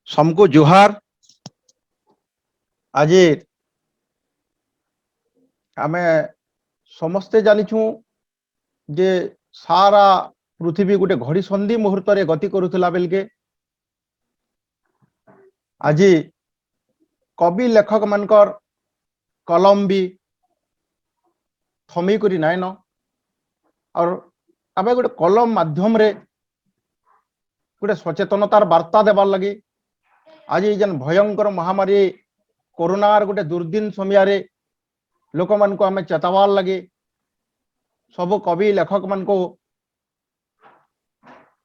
सबको जुहार। आज आम समस्ते जानिछू जे सारा पृथ्वी गोटे घड़ी संधि मुहूर्त रे गति करुला बेलके आज कवि लेखक मानकर कलम भी थमी करी नाइन और आम गोटे कलम माध्यम रे गोटे सचेतनतार वार्ता देवार लगी आज जेन भयंकर महामारी कोरोनार गोटे दुर्दिन समय लोक मान को आम चेतावार लगे सब कवि लेखक मान को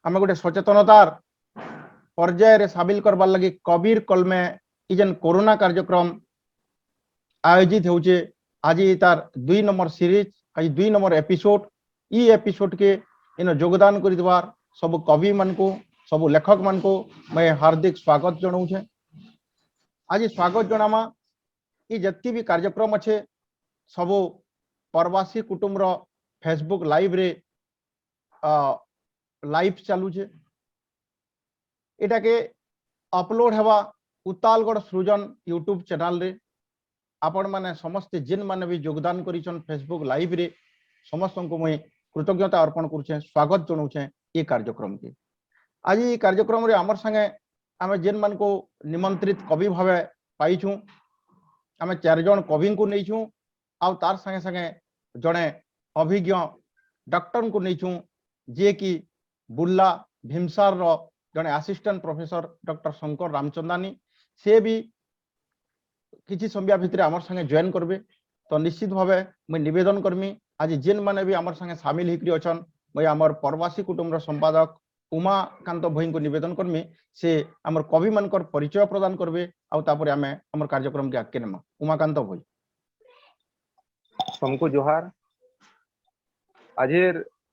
आम गोटे सचेतनतार पर्याय साबिल करवार लगी कबीर कलमे जेन कोरोना कार्यक्रम आयोजित होचे आज तार 2 नंबर सीरीज आज 2 नंबर एपिसोड ई एपिसोड के इन योगदान कर सब कवि मान को सब लेखक मान को मैं हार्दिक स्वागत जनाऊे। आज स्वागत जनामा ये जितकी भी कार्यक्रम अच्छे सब प्रवासी कुटुंबर फेसबुक लाइव रे लाइव चलुचे एटा के अपलोड हवा उतालगढ़ सृजन यूट्यूब चैनल रे आपण माने समस्त जिन माने भी योगदान करिछन फेसबुक लाइव रे समस्त को मैं कृतज्ञता अर्पण करुछे स्वागत जनाऊे ये कार्यक्रम के। आज ये कार्यक्रम रे आमर संगे आम जेन मान को निमंत्रित कवि भावे पाइछू आम 4 जन कवि को नहींछू आउ तार संगे संगे जड़े अभिज्ञ डॉक्टर को नहींछू जे कि बुर्ला भीमसार रो जड़े assistant professor doctor Shankar Ramchandani से भी किसी समय भितर आमर संगे जॉइन करबे तो निश्चित भावे मैं निवेदन करमी आज जेन माने भी आमर संगे शामिल होकर अछन मैं आमर प्रवासी कुटुंबर संपादक उमाकांत भई को निवेदन करमी से आमर कवि मानकर परिचय प्रदान करबे आउ तापर आमे आमर कार्यक्रम के आगे नेमा। उमाकांत भई सबको जोहार। आज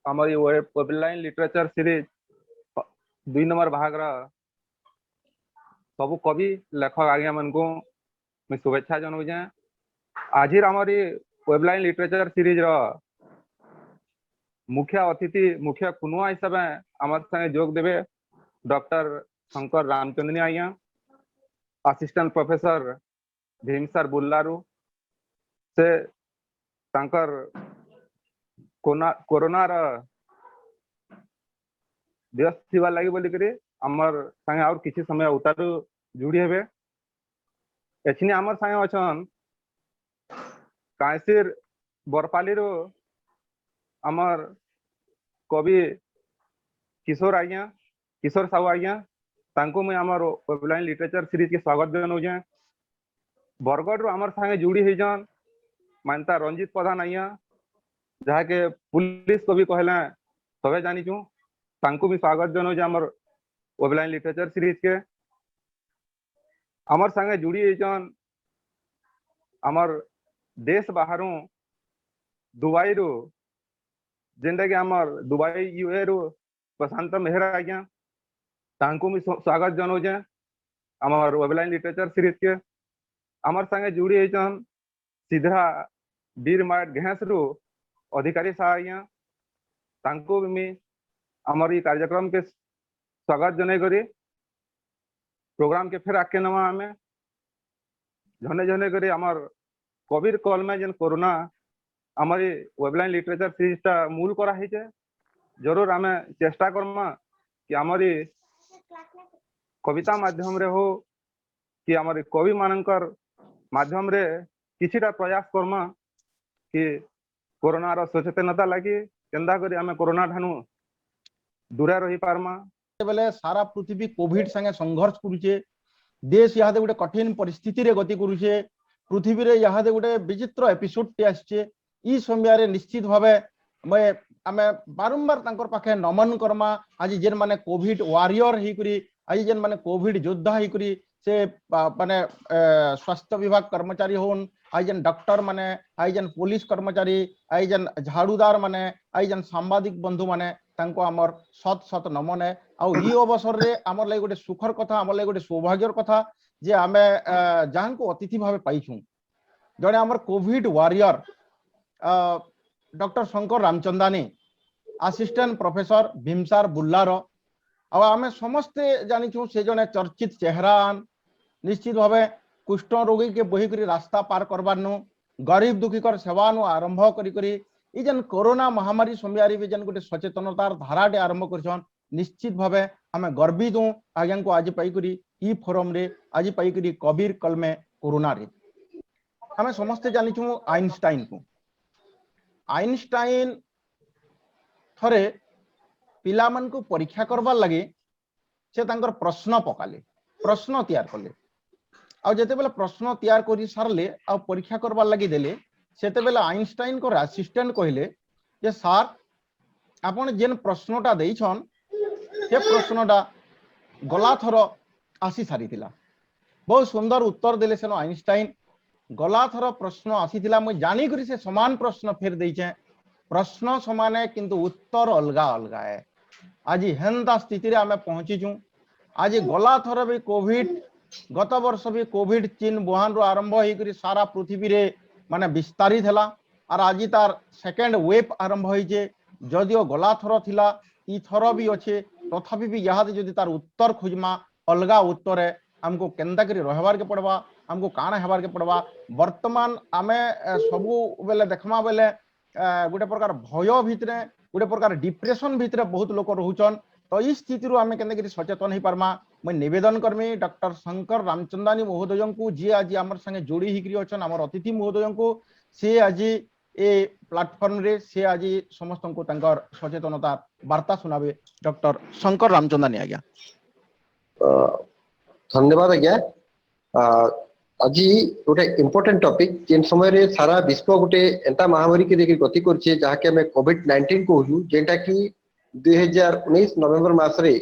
आमर वेबलाइन लिटरेचर सीरीज 2 नंबर भाग सब कवि लेखक आज्ञा मन को मैं शुभेच्छा जनाऊे। आज आमर वेबलाइन लिटरेचर सीरीज मुख्य अतिथि मुख्य कुनुआ हिसाब आमर संगे जोग देवे डॉक्टर शंकर रामचंद्रनी आज्ञा असिस्टेंट प्रोफेसर भीमसार बुर्लारू से तांकर कोरोनार व्यस्त थी लगी बोलिक आमर संगे और किसी समय उतारू जुड़ी हेबे। एछिनी आमर संगे अछन कायसिर बरपाली रो आमर कवि किशोर आज्ञा किशोर साहू आज्ञा तांको मैं आमर वेबलाइन लिटरेचर सीरीज के स्वागत जनाऊे। बरगढ़ रो आमर संगे जुड़ी होजन मानता रंजित प्रधान आज्ञा जहाँ के पुलिस कवि कहले सबे जानीचु तांको भी स्वागत जनाऊे आमर वेबलाइन लिटरेचर सीरीज के। आमर संगे जुड़ी होजन आमर देश बाहर दुबई रू जेनटा कि आमर दुबई यूए रू प्रशांत मेहरा आज्ञा तांको भी स्वागत जनाऊे आमर वेबलाइन लिटरेचर सीरीज के। आमर संगे जुड़ी होजन सीधा बीर मार्ट घेस रू अधिकारी साह आज्ञा तांको भी आमर ये कार्यक्रम के स्वागत जनाई करी प्रोग्राम के फिर आके नवा आमे झने झने करी आमर कबीर कल में जेन कोरोना आमर वेबलाइन लिटरेचर सीरीजटा मूल करा है जरूर आमे चेष्टा करमा कि आमर कविता माध्यम रे हो कि आमर कवि मानकर माध्यम रे किछिटा प्रयास करमा कि कोरोना रो सचेतनता लगी केंदा करी आमे कोरोना ठानु दूर रही पारमा। बेले सारा पृथ्वी कोविड संगे संघर्ष करुचे देश यहाँ गोटे कठिन परिस्थिति रे गति करुचे पृथ्वी रे यहाँ गोटे विचित्र एपिसोड टे आछे ई समय निश्चित भावे मैं आमे बारंबार तांकर पाखे नमन करमा। आज जेन माने कोविड वारियर हिकरी आज जेन माने कोविड योद्धा हिकरी से माने स्वास्थ्य विभाग कर्मचारी होन आई जेन डॉक्टर माने आई जेन पुलिस कर्मचारी आई जेन झाड़ूदार माने आई जेन सांबादिक बंधु माने तांको आमर सत सत नमन है। आउ ई अवसर रे आमर लागि गोटे सुखर कथा आमर लागि गोटे सौभाग्यर कथा जे आमे जहां को अतिथि भाव पाइछू जड़े आमर covid warrior doctor Shankar Ramchandani assistant professor VIMSAR Burla आमे समस्ते जानिछू से जने चर्चित चेहरा निश्चित भाव कुष्ठ रोगी के बही करी रास्ता पार करबार नु गरीब दुखीकर सेवा नु आरंभ करी ई जन कोरोना महामारी समय भी जन गोटे सचेतनतार धाराटे आरंभ करछन निश्चित भावे आमे गर्वित हूँ आज्ञा को आज पाइकरी ई फोरम रे आज पाइकरी कबीर कलमे कोरोना रे आमे समस्ते जानिछू आइनस्टाइन को आइनस्टाइन थरे पिलामान को परीक्षा करबार लगे से तांकर प्रश्न पकाले प्रश्न तैयार कले आ जेते बेले प्रश्न तैयार करी सारले आ परीक्षा करबार लगी देले सेते बेले आइनस्टाइन को असिस्टेंट कहले जे सर आपण जेन प्रश्नटा देइछन से प्रश्नटा गला थर आसी सारिथिला बहुत सुंदर उत्तर देले सेनो आइनस्टाइन गला थर प्रश्न आसीथिला मैं जानी करी से समान प्रश्न फेर देइछे प्रश्न समान है किंतु उत्तर अलगा अलगा है आज हेन्ता स्थिति रे आमे पहुंचीचू आज गला थर भी कोविड गत वर्ष भी कोविड चीन वुहान रो आरंभ होकर सारा पृथ्वी रे माने विस्तारित है और आज तार सेकेंड वेव आरंभ होइछे जदियो गला थर थिला ई थर भी अच्छे तथापि भी यहाँ जदि तार उत्तर खोजमा अलगा उत्तर है हमको केन्ता करी रहबार के पड़वा हमको काना हेबार के पड़वा वर्तमान आमे सबु बेले देखमा बेले गोटे प्रकार भय भितरे गोटे प्रकार डिप्रेशन भितरे बहुत लोक रोचन तो इस स्थिति आम के सचेतन हो पार्मा मैं निवेदन करमी डॉक्टर शंकर रामचंदानी महोदय को जी आज आम संगे जोड़ी हिकरी अच्छा आम अतिथि महोदय को सी आज ए प्लाटफर्म रे से आज समस्त को तंकर सचेतनता वार्ता सुनाबे डॉक्टर शंकर रामचंदानी आज्ञा धन्यवाद आज्ञा आज गोटे इम्पोर्टेंट टॉपिक जेन समय रे सारा विश्व गोटे एंता महामारी के देखि गति करछे जहा के हमें कोविड-19 कहू जेंटा कि 2019 नवेम्बर मास रे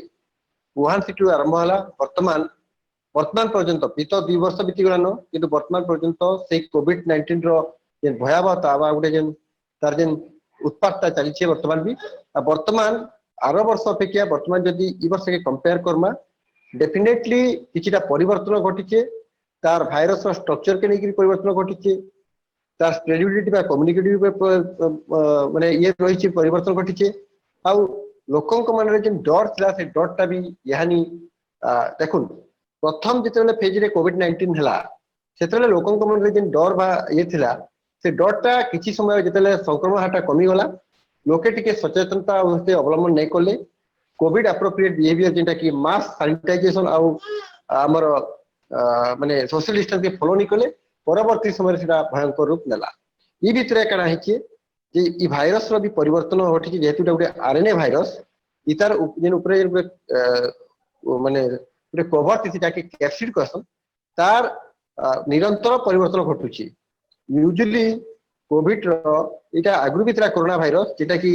वुहान सिटी आरंभ होला वर्तमान पर्यंत बीत 2 वर्ष बीती गलान किंतु वर्तमान पर्यंत से कोविड-19 रो जेन भयावहता बा गोटे जेन तार जेन उत्पादता चली वर्तमान भी वर्तमान आरो वर्ष अपेक्षा वर्तमान जदि ई वर्ष के कंपेयर करमा डेफिनेटली किछिटा परिवर्तन घटिचे तार भाइरस स्ट्रक्चर के लेकिन परिवर्तन घटिचे तार स्प्रेडेबिलिटी बा कम्युनिकेटिव माने ये रहिछि परिवर्तन घटिचे आउ लोकंक मन रे जेन डर थिला से डरटा भी यानी देखुन प्रथम जेतेले फेज रे कोविड-19 हला सेतेले लोकंक मन रे जेन डर बा ये थिला से डरटा किछि समय जेतेले संक्रमण हाटा कमी गला लोके टिके सचेतनता होते अवलंबन नै करले कोविड एप्रोप्रिएट बिहेवियर जेंटा कि मास सैनिटाइजेशन आउ हमर माने सोशल डिस्टेंस के फॉलो नहीं कले परवर्ती समय सेटा भयंकर रूप नेला ई भितरे काना हिचे जे ई भाइरस रो भी परिवर्तन होठी जेहेतु गोटे आरएनए भाइरस इतार जेन ऊपर माने गोटे कवर थिति जाके कैप्सिड कहसन तार निरंतर परिवर्तन घटुची यूजुअली कोविड रो इटा आगु भितरा कोरोना भाइरस जेटा कि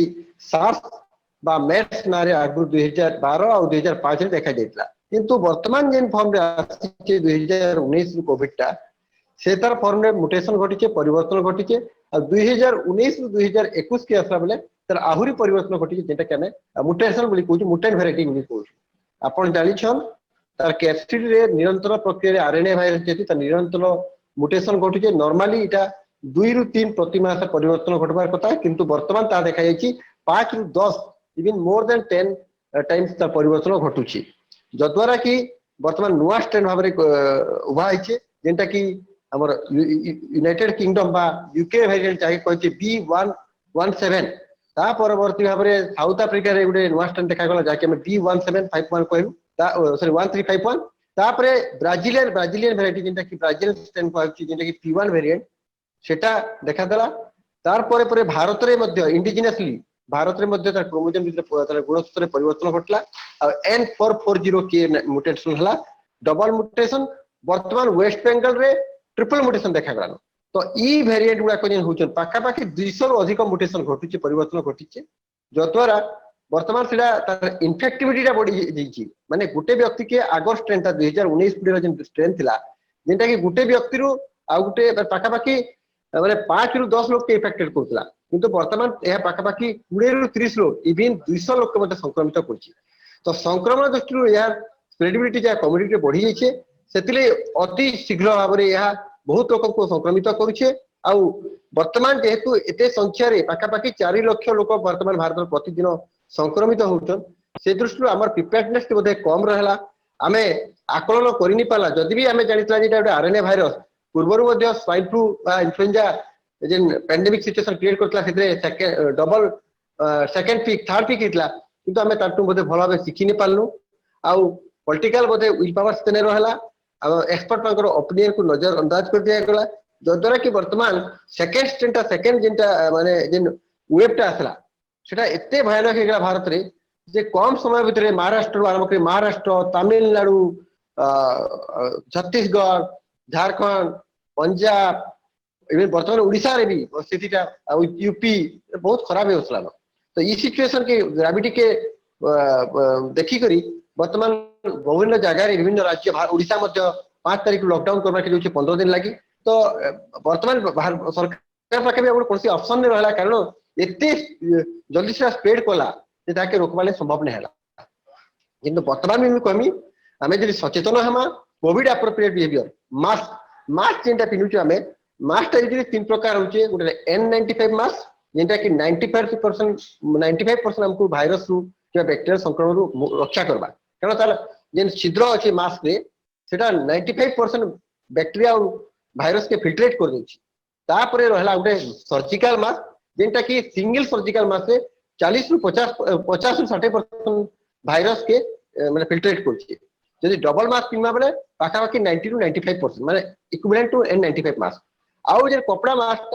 सार्स बा मेर्स नारे आगु 2012 और 2005 रे देखा जायतला किंतु वर्तमान जेन फॉर्म रे आछि 2019 कोविड टा से तार फॉर्म रे म्यूटेशन घटिचे परिवर्तन घटिचे और 2019 रु 2021 के असला बेले तार आहुरी परिवर्तन घटिचे जेटा कि हमें म्यूटेशन बोली कहू म्यूटेंट वेराइटी बोली कहू आपण जानि छन तार कैप्सिड रे निरंतर प्रक्रिया रे आरएनए वायरस जेति तार निरंतर म्यूटेशन घटिचे नॉर्मली इटा 2 रु 3 प्रति मास परिवर्तन घटबार कथा किंतु वर्तमान ता देखा जायछि 5 रु 10 इवन मोर देन 10 टाइम्स तार परिवर्तन घटुची जद्वारा कि वर्तमान नुआ स्ट्रेन भाव उभा होइछे जेंटा कि हमर यूनाइटेड किंगडम बा यूके वेरिएंट चाहे कहछि B117 ता परवर्ती भाव रे साउथ अफ्रीका रे गुडे नुआ स्ट्रेन देखा गला जाके हम B1751 कहू ता सॉरी 1351 तापरे ब्राजीलियन वेराइटी जेंटा कि ब्राजीलियन स्ट्रेन कहछि जेंटा कि P1 वेरिएंट सेटा देखा दला तार परे परे भारत रे मध्य इंडिजिनसली भारत रे मध्य तार क्रोमोसोम भीतर गुणसूत्र रे परिवर्तन घटला आ N440 के म्यूटेशन हला डबल म्यूटेशन वर्तमान वेस्ट बेंगल रे ट्रिपल म्यूटेशन देखा गला तो ई वेरिएंट गुडा को जेन होचन पाका पाकी 200 रु अधिक म्यूटेशन घटुची परिवर्तन घटिचे जद्वारा वर्तमान सेटा तार इन्फेक्टिविटी रा बढ़ी जैछि माने गुटे व्यक्ति के आगर स्ट्रेन ता 2019 पुडे जेन स्ट्रेन थिला जेंटा कि गुटे व्यक्ति रु आ गुटे पाका पाकी माने 5 रु 10 लोग के इफेक्टेड करथला किंतु वर्तमान यह पाखापाखि 20 रु 30 लोग इवन 200 लोग के संक्रमित करछि तो संक्रमण दृष्टि यार स्प्रेडेबिलिटी जा कम्युनिटी बढ़ी जाइछे सेतिले अति शीघ्र भाव में यह बहुत लोक को संक्रमित करुचे आउ वर्तमान जेहेतु एते संख्या रे पाखापाखि 4 लाख लोक वर्तमान भारत प्रतिदिन संक्रमित होउछन से दृष्टि आम प्रिपेयर्डनेस बोधे कम रहला आमे आकलन करनी पाला जदि भी आमे जानितला जे एटा आरएनए भाइरस पूर्वरु मध्ये स्वाइन फ्लू बा इन्फ्लुएंजा जेन पैंडेमिक सिचुएशन क्रिएट करतला सेते double second peak third peak हितला किंतु आमे ताटू बोधे भलो भाबे सिखि नि पालनु आउ पॉलिटिकल बोधे विल पावर स्तेने रहला एक्सपर्ट पाकर ओपिनियन को नजर अंदाज कर दिया गला जद्वारा कि वर्तमान सेकंड स्टेंटा सेकंड जेंटा माने जेन वेबटा आसला सेटा एते भयानक हेगला भारत रे जे कम समय भितर महाराष्ट्र आरंभ कर महाराष्ट्र तमिलनाडु छत्तीसगढ़ झारखंड पंजाब इवन वर्तमान उड़ीसा रे भी स्थितिटा यूपी बहुत खराब होसला तो ई सिचुएशन के ग्रेविटी के देखी करी वर्तमान विभिन्न जगह रे विभिन्न राज्य उड़ीसा मध्य 5 तारिख लॉकडाउन करबा के जोचे 15 दिन लागी तो वर्तमान सरकार पाखे भी अब कोनसी ऑप्शन नहीं रहला कारण एते जल्दी से स्प्रेड कोला जे ताके रोकबाले संभव नहीं हैला किंतु वर्तमान में कमी हमें जदि सचेतन हमा कोविड एप्रोप्रिएट बिहेवियर मास्क जेंटा पिनुचे हमें मास्क यूजुअली 3 प्रकार होचे गोटे N95 मास्क जेंटा कि 95% हमको वायरस रु या बैक्टीरिया संक्रमण रु रक्षा करबा कारण तार जेन छिद्र अछि मास्क रे सेटा 95% बैक्टीरिया और वायरस के फिल्ट्रेट कर देछि तापरे रहला गोटे सर्जिकल मास्क जेंटा कि सिंगल सर्जिकल मास्क से 40 रु 50 रु 60% वायरस के माने फिल्ट्रेट करछि यदि डबल मास्क पिनबा बेले पाखापाखि 90 रु 95% माने इक्विवेलेंट टू N95 मास्क आउ जे कपड़ा मास्क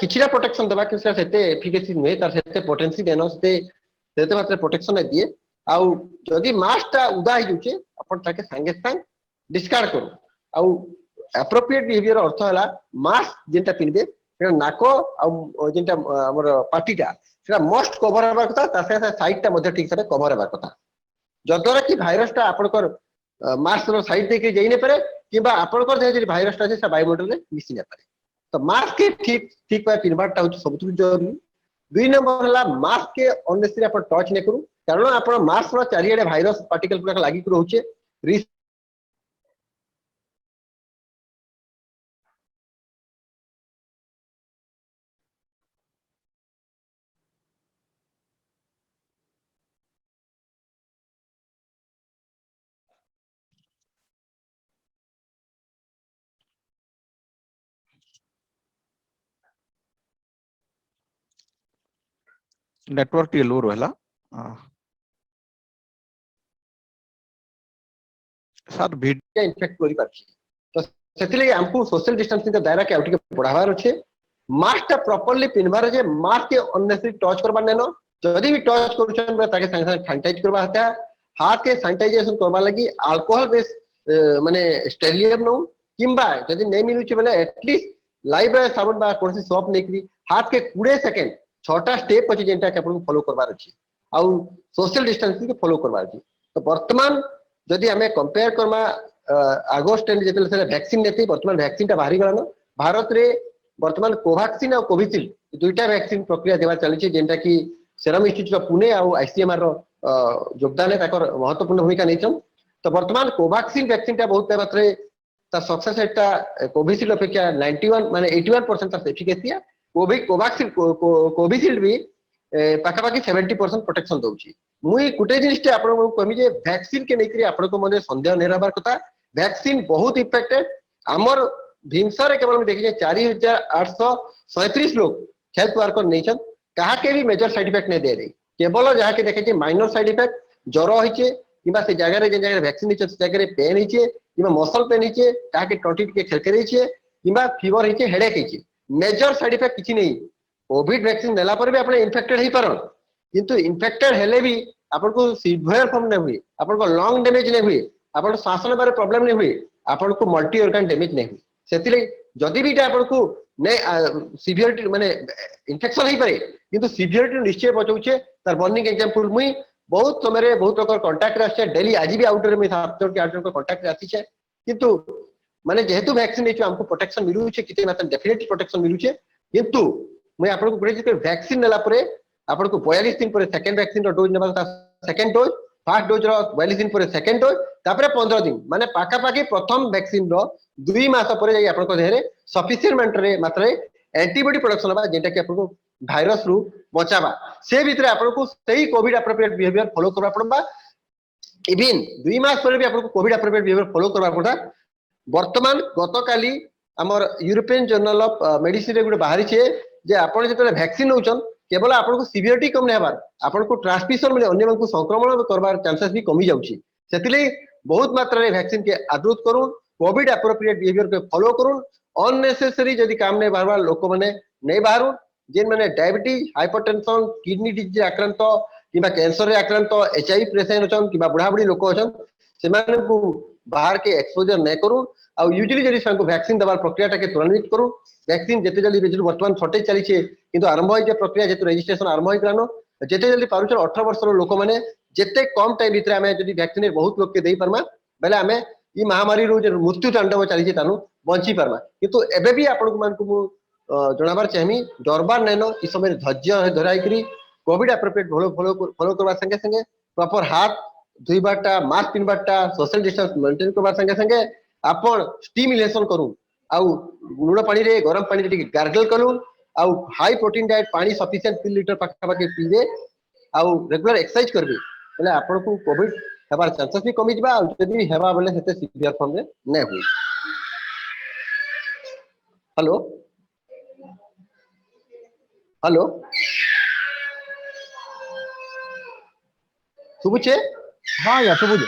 किछिरा प्रोटेक्शन देबा कि सेते एफिकेसी नुहे तार सेते पोटेंसी देनो सेते मात्र प्रोटेक्शन दिए आउ जदि मास्कटा उदा ही जुचे अपन ताके संगे संग डिस्कार्ड करू आउ एप्रोप्रिएट बिहेवियर अर्थ हला मास्क जेंटा पिनबे नाको आउ जेंटा हमर पार्टीटा सेटा मोस्ट कवर हबा कथा तासे साइडटा मध्ये ठीक से कवर हबा कथा जद्वारा कि भाइरसटा आपनकर मास्क रो साइड देके जाई ने पारे किबा आपनकर जे भाइरसटा से बायोमोडल रे मिसी ने पारे तो मास्क के ठीक पाए पिनबाटा होछ सबथु जरूरी 2 नंबर हला मास्क के अननेसेसरी अपन टच ने करू कारण अपन मास्क रो चारियाडे भाइरस पार्टिकल पूरा लागि कर होचे नेटवर्क टी लो रहला सर वीडियो इन्फेक्ट करि पाछि तो सेतिले हमको सोशल डिस्टेंसिंग के दायरा के आउट के बढ़ावार अछि मास्क टा प्रॉपर्ली पिनबार जे मास्क के अननेसेसरी टच करबा नेनो जदि भी टच करूछन बे ताके संग संग सैनिटाइज करबा हता हाथ के सैनिटाइजेशन करबा लागि अल्कोहल बेस माने स्टेरिलियम नो किंबा जदि नै मिलुछि बले एटलीस्ट लाइव साबुन बा कोनसी सोप नेकरी हाथ के 20 सेकंड 6टा स्टेप अछि जेंटा के अपन फॉलो करबार अछि आउ सोशल डिस्टेंसिंग के फॉलो करबार अछि तो वर्तमान जदि हमें कंपेयर करमा अगस्त एंड जेतले से वैक्सीन नेते वर्तमान वैक्सीन ता बाहरी गलानो भारत रे वर्तमान कोवैक्सीन और कोविशील्ड दुईटा वैक्सीन प्रक्रिया देवा चली छै जेंटा कि सेरम इंस्टीट्यूट ऑफ पुणे और आईसीएमआर रो योगदान है ताकर महत्वपूर्ण भूमिका नेछन तो वर्तमान कोवैक्सीन वैक्सीन ता बहुत मात्रा ता सक्सेस रेटटा कोविशील्ड अपेक्षा 91 माने 81% ता एफिकेसी है कोवैक्सीन कोविशील्ड भी पाखापाखि 70% प्रोटेक्शन दउची मुई कुटे जिनिसटे आपण को कमी जे वैक्सीन के नेकरी आपण को मध्ये संदेह नै रहबार कथा वैक्सीन बहुत इफेक्टेड हमर भीमसा रे केवल देखि 4837 लोग हेल्थ वर्कर नेछन कहा के भी मेजर साइड इफेक्ट नै दे रे केवल जहा के देखे माइनर साइड इफेक्ट ज्वर होइचे किबा से जगह रे जे जगह वैक्सीन नेछ से जगह रे पेन हिचे किबा मसल पेन हिचे कहा के टॉन्टिट के खेलके हिचे किबा फीवर हिचे हेडेक हिचे मेजर साइड इफेक्ट किछि नै कोविड वैक्सीन नेला पर भी आपण इन्फेक्टेड ही परन किंतु इन्फेक्टेड हेले भी आपण को सीवियर फॉर्म नै हुई आपण को लंग डैमेज नै हुई आपण सांस लेबार प्रॉब्लम नै हुई आपण को मल्टी ऑर्गन डैमेज नै हुई सेतिले जदि भी आपण को नै सीवियरिटी माने इन्फेक्शन ही पारे किंतु सीवियरिटी निश्चय बचौछे तार बर्निंग एग्जांपल मुई बहुत समय बहुत प्रकार कांटेक्ट रे आछे डेली आज भी आउटर में 7 जन के 8 जन को कांटेक्ट रे आछी छे किंतु माने जेहेतु वैक्सीन नेछ हमको प्रोटेक्शन मिलु छे किते मात्र डेफिनेटली प्रोटेक्शन मिलु छे किंतु मैं आपण को गुडे जे वैक्सीन नेला परे आपण को 42 दिन परे सेकंड वैक्सीन रो डोज नेबा सेकंड डोज फर्स्ट डोज रो 42 दिन परे सेकंड डोज तापर 15 दिन माने पाका पाकी प्रथम वैक्सीन रो 2 मास पर जाई आपन को देहरे सफिशिएंट मात्रा एंटीबॉडी प्रोडक्शन बा जेटा कि आपन को भाइरस रु बचाबा से भितर आपन को सही कोविड एप्रोप्रिएट बिहेवियर फॉलो करबा पड़बा इवन 2 मास पर भी आपन को कोविड एप्रोप्रिएट बिहेवियर फॉलो करबा पड़ता वर्तमान गतकाली हमर यूरोपियन जर्नल ऑफ मेडिसिन रे गुटे बाहरी छे जे आपन जेतले वैक्सीन होचन केवल आपन को सिवियरिटी कम नै हबार आपन को ट्रांसमिशन में अन्य मन को संक्रमण करबार चांसेस भी कमी जाउची सेतिले बहुत मात्रा रे वैक्सीन के आदृत करूं कोविड एप्रोप्रिएट बिहेवियर के फॉलो करूं अननेसेसरी जदी काम नै बारबार लोक माने नै बाहरु जेन माने डायबिटीज हाइपरटेंशन किडनी डिजीज आक्रांत किबा कैंसर रे आक्रांत एचआईवी पेशेंट अछन किबा बुढ़ा बुढ़ी लोक अछन से माने को बाहर के एक्सपोजर नै करूं आ यूजुअली जदी संको वैक्सीन दबार प्रक्रिया के त्वरित करूं वैक्सीन जेते जल्दी रेजल्ट वर्तमान शॉर्टेज चली छे किंतु आरंभ होई जे प्रक्रिया जेते रजिस्ट्रेशन आरंभ होई ग्रानो जेते जल्दी पारुछ 18 वर्ष रो लोक माने जेते कम टाइम भीतर हमें जदी वैक्सीन बहुत लोग के देई परमा बेले हमें ई महामारी रो जे मृत्यु तांडव चली छे तानु बंची परमा किंतु एबे भी आपन मान को जणाबार चाहमी डरबार नैनो ई समय धैर्य धराई करी कोविड एप्रोप्रिएट फॉलो करबा संगे संगे प्रॉपर हाथ धुईबाटा मास्क पिनबाटा सोशल डिस्टेंस मेंटेन करबा संगे संगे आपण स्टिमुलेशन करू आउ लुण पानी रे गरम पानी रे गार्गल करू आउ हाई प्रोटीन डाइट पानी सफिशिएंट 3 लीटर पाखा पाके पीबे आउ रेगुलर एक्सरसाइज करबे बोले आपण को कोविड हेबार चांसेस भी कमी जबा आउ जदी हेबा बोले सेते सीवियर फॉर्म रे नै होई हेलो हेलो सुबुचे हाँ या सुबुज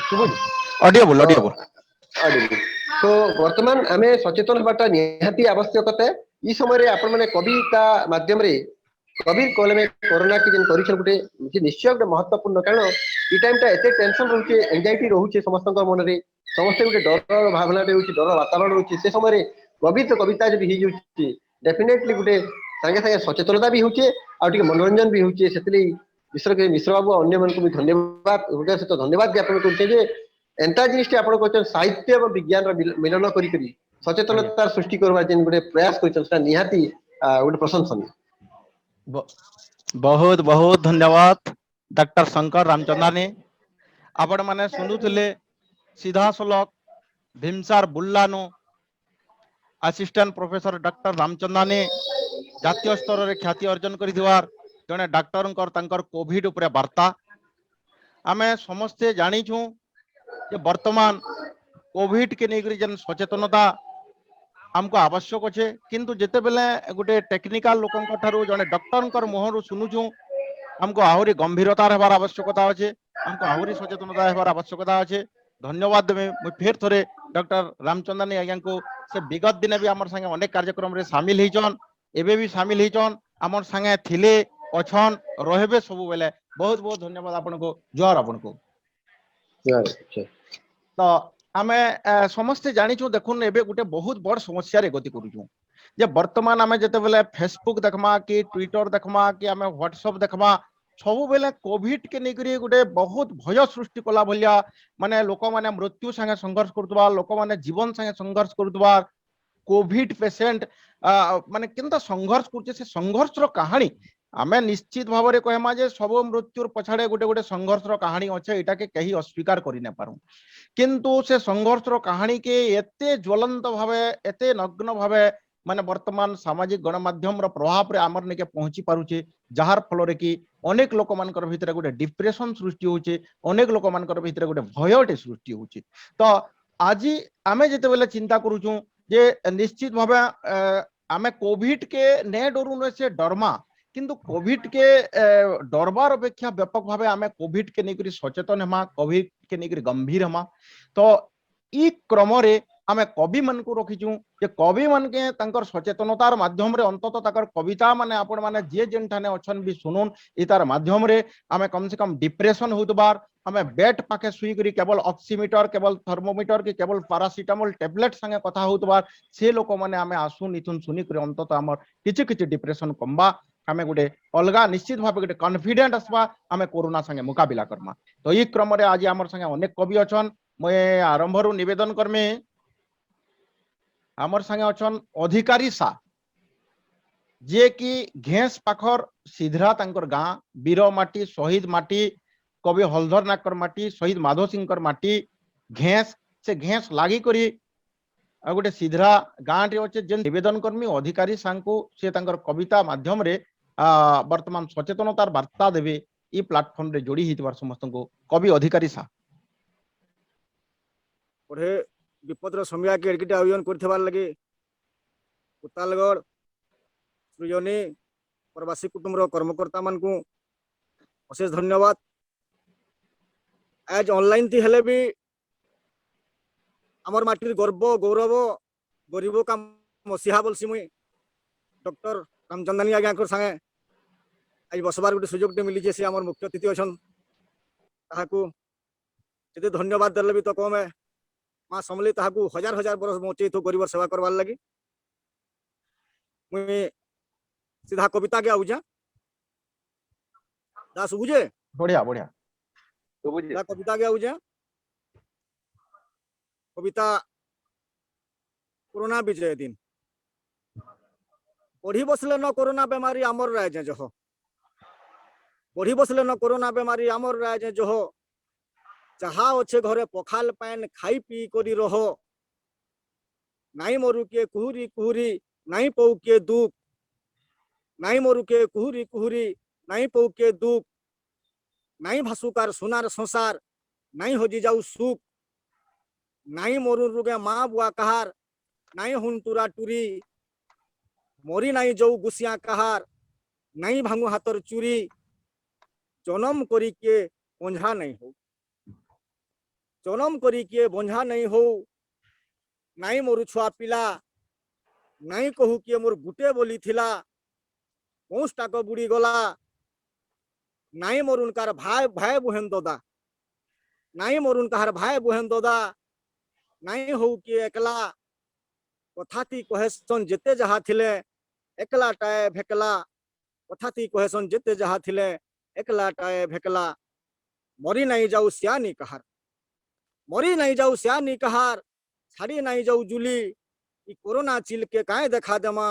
ऑडियो बोल तो वर्तमान आमे सचेतन हबाटा निहाती आवश्यकता ई समय रे आपण माने कविता माध्यम रे कबीर कोले में कोरोना की जन करिसन गुटे जे निश्चय गुटे महत्वपूर्ण कारण ई टाइम ता एते टेंशन रहउचे एंजाइटी रहउचे समस्त मन रे समस्त गुटे डर भावना रे रहउचे डर वातावरण रहउचे से समय रे कविता जब ही जुची डेफिनेटली गुटे संगे संगे सचेतनता भी होचे आ टिके मनोरंजन भी होचे सेतली मिश्र बाबू अन्य मन को भी धन्यवाद गुटे से तो धन्यवाद ज्ञापन करते जे एंता जिनिस आपण कहते साहित्य और विज्ञान मिलन करी करी सचेतनता सृष्टि करबा जेन गुटे प्रयास करछन सेटा निहाती गुटे प्रशंसनीय बहुत बहुत धन्यवाद डॉक्टर शंकर रामचंद्रानी आपण माने सुनुथिले सीधा सलक भीमसार बुल्लानो असिस्टेंट प्रोफेसर डॉक्टर रामचंद्रानी जातीय स्तर रे ख्याति अर्जन करि दिवार जने डॉक्टर कोविड उपरे वार्ता आमे समस्ते जानी छु जे वर्तमान कोविड के नेकरी जन सचेतनता हमको आवश्यक अच्छे किंतु जिते बेले गोटे टेक्निकल लोकन ठारू जने डॉक्टर मुहर सुनुचु हमको आहरी गंभीरता हेबार आवश्यकता अच्छे हमको आहरी सचेतनता हेबार आवश्यकता अच्छे धन्यवाद देवे मुझे फिर थोड़े डॉक्टर रामचंद्रानी आज्ञा को से विगत दिन भी आमर संगे अनेक कार्यक्रम रे शामिल होचन एबे भी शामिल होचन आमर संगे थिले अछन रहबे सब बेले बहुत बहुत धन्यवाद आपन को जोहार आपन को तो आमे समस्ते जानिछु देखुन एबे गुटे बहुत बड़ समस्या रे गति करूछु जे वर्तमान आमे जते बेले फेसबुक देखमा कि ट्विटर देखमा कि आमे व्हाट्सएप देखमा सब बेले कोविड के नेकरी गुटे बहुत भय सृष्टि कला भलिया माने लोक माने मृत्यु संगे संघर्ष करतबा लोक माने जीवन संगे संघर्ष करतबा कोविड पेशेंट माने किंता संघर्ष करछे से संघर्ष रो कहानी आमे निश्चित भाव में कहमा जे सब मृत्युर पछाड़े गोटे गोटे संघर्ष रो कहानी अच्छे एटा के कहीं अस्वीकार करि न पारू किंतु से संघर्ष रो कहानी के एते ज्वलंत भावे एते नग्न भावे माने वर्तमान सामाजिक गणमाध्यम रो प्रभाव रे आमर नेके पहुंची पारुचे जहार फल रे कि अनेक लोक मानकर भितर गोटे डिप्रेशन सृष्टि होचे अनेक लोक मानकर भितर गोटे भयटे सृष्टि होचे तो आज आमे जेते बेले चिंता करूछु जे निश्चित भावे आमे कोविड के ने डरुने से डरमा किंतु कोविड के डरबार अपेक्षा व्यापक भावे आमे कोविड के नेकरी सचेतन हेमा कोविड के नेकरी गंभीर हेमा तो ई क्रम रे आमे कवि मन को रखिछु जे कवि मन के तंकर सचेतनतार माध्यम रे अंतत तकर कविता माने आपण माने जे जेन ठाने अछन भी सुनुन इतार माध्यम रे आमे कम से कम डिप्रेशन होतबार आमे बेड पाके सुई करी केवल ऑक्सीमीटर केवल थर्मोमीटर के केवल पैरासिटामोल टैबलेट संगे कथा होतबार से लोक माने आमे आसु निथुन सुनी करी अंतत हमर किछि किछि डिप्रेशन कमबा आमे गोटे अलगा निश्चित भाव गोटे कॉन्फिडेंट आसबा आमे कोरोना संगे मुकाबिला करमा तो ई क्रम रे आज हमर संगे अनेक कवि अछन मैं आरंभ रु निवेदन करमे आमर संगे अछन अधिकारी सा जे कि घेस पाखर सिधरा तंकर गाँ वीर माटी शहीद माटी कवि हलधर नाकर माटी शहीद माधव सिंह माटी घेस से घेस लागी करी आ गोटे सीधा गाँ टे अच्छे जेन निवेदन कर्मी अधिकारी सांको से तांकर कविता माध्यम रे वर्तमान सचेतनतार वार्ता देवे ई प्लाटफॉर्म रे जोड़ी हितबार समस्त को कवि अधिकारी सा पढ़े विपदर समय के एडकिटे आयोजन कर लगे उतालगढ़ सृजनी प्रवासी कुटुंबर कर्मकर्ता मान को अशेष धन्यवाद। आज ऑनलाइन थी हेले भी आमर माटिर गर्व गौरव गरीब का मसीहा बोलसी मुई डॉक्टर रामचंदानी आज्ञा संगे आज बसबार गोटे सुजोग मिली से आम मुख्य अतिथि अच्छा जिते धन्यवाद देले भी तो कम है। माँ समली ताकू हजार हजार बरस बचे तो गरीब सेवा करवार लगी मुई सीधा कविता के आऊजा दास बुझे बढ़िया बढ़िया तो बुझे कविता के आऊजा कविता कोरोना विजय दिन पढ़ी बसले न कोरोना बेमारी आमर राय जह पढ़ी बसले न कोरोना बेमारी आमर राय जह जहा अच्छे घरे पखाल पैन खाई पी करी रह नाई मरु के कुहुरी कुहुरी नाई पौ के दुख नाई मरु के कुहुरी कुहुरी नाई पौ के दुख नाई भासुकार सोनार संसार नाई हजी जाऊ सुख नाई मरु रुगे माँ बुआ कहार नाई हुन टुरा टुरी मरी नाई जाऊ गुसिया कहार नाई भांगु हाथर चुरी जन्म करी के बंझा नहीं हो जन्म करी के बंझा नहीं हो नाई मोर छुआ पिला नाई कहू किए मोर गुटे बोली थिला 5 टाक बुड़ी गला नाई मोर उनकार भाई भाई बुहेन ददा नाई मोर उनकार भाई बुहेन ददा नाई हो किए एकला कथाती कहेसन जेते जहा थिले एकला टाए भेकला कथाती कहेसन जेते जहा थिले एकला टाए भेकला मरी नहीं जाऊ सियानी कहार मरी नहीं जाऊ सियानी कहार छाड़ी नहीं जाऊ जुली ई कोरोना चिल के काए देखा दमा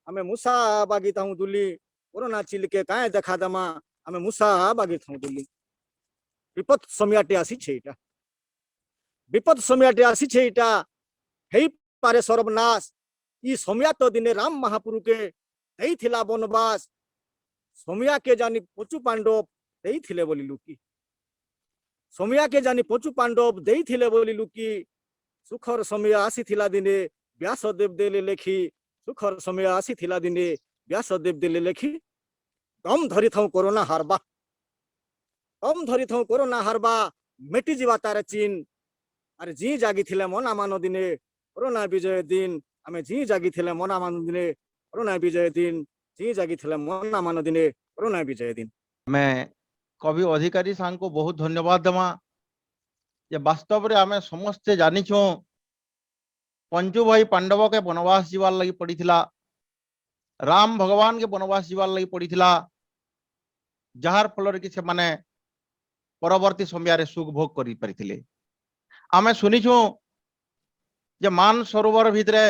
हमें मूसा बागी ताऊ दुली कोरोना चिल के काए देखा दमा हमें मूसा बागी ताऊ दुली विपद समयाटे आसी छेटा विपद समयाटे आसी छेटा हेई पारे सर्वनाश ई समयात दिने राम महापुरु के देई थिला वनवास समया के जानी पचु पांडव देई थिले बोली लुकी समया के जानी पचु पांडव देई थिले बोली लुकी सुखर समय आसी थिला दिने व्यासदेव देले लेखी सुखर समय आसी थिला दिने व्यासदेव देले लेखी दम धरी थाऊ कोरोना हारबा दम धरी थाऊ कोरोना हारबा मेटी जीवा तार चीन अरे जी जागी थिले मना मान दिने कोरोना विजय दिन आमे जी जागी थिले मना मान दिने कोरोना विजय दिन जी जागी थिले मना मान दिने कोरोना विजय दिन। मैं कवि अधिकारी सांग को बहुत धन्यवाद देमा जे वास्तव रे आमे समस्ते जानिछो पंचु भाई पांडव के वनवास जीवार लगी पड़ीथिला राम भगवान के वनवास जीवार लगी पड़ीथिला जहार फल कि से माने परवर्ती समय रे सुख भोग करि परिथिले आमे सुनिछो जे मान सरोवर भितरे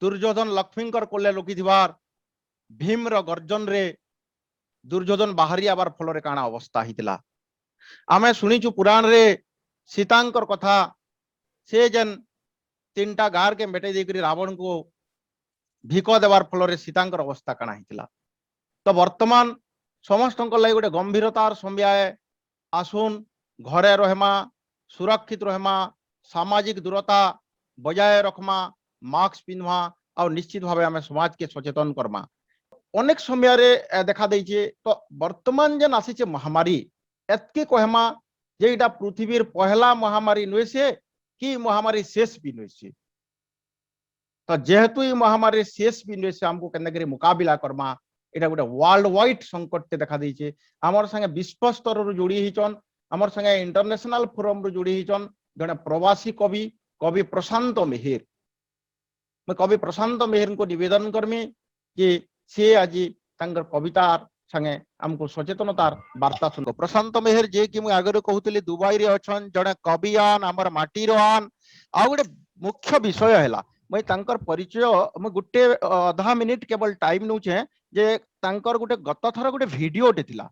दुर्योधन लक्ष्मीकर कोले लोकिथिबार भीम रो गर्जन रे दुर्योधन बाहरी आबार फल काना अवस्था हितला आमे सुनिछु पुराण रे सीतांकर कथा से जन 3टा गार के बेटे देकरी रावण को भिक देवार फल सीतांकर अवस्था काना हितला तो वर्तमान समस्त लगे गोटे गंभीरतार समय आसुन घरे रहमा सुरक्षित रहमा सामाजिक दूरता बजाय रखमा मास्क पिन्हवा और निश्चित भाव आम समाज के सचेतन करमा अनेक समय रे देखा देइछे तो वर्तमान जेन आसीचे महामारी एतके कहमा जे इटा पृथ्वीर पहला महामारी नुहे से कि महामारी शेष भी नुहे से तो जेहेतु ये महामारी शेष भी नुहे से हमको केनकरी मुकाबिला करमा एटा गोटे वर्ल्ड वाइड संकट देखा देइछे हमर संगे विश्व स्तर रु जोड़ी हिचन हमर संगे इंटरनेशनल फोरम रु जोड़ी हिचन जने प्रवासी कवि कवि प्रशांत मेहर मैं कवि प्रशांत मेहर को निवेदन करमी कि से आज तांकर कवितार संगे हमको सचेतनतार वार्ता सुन प्रशांत मेहर जे कि मुझे आगे कहूली दुबई रे अछन जड़े कवियान आमर माटीर आन आ गोटे मुख्य विषय है मैं तांकर परिचय मैं गोटे आधा मिनिट केवल टाइम नौचे जे तांकर गोटे गत थर गोटे भिडियोटे थिला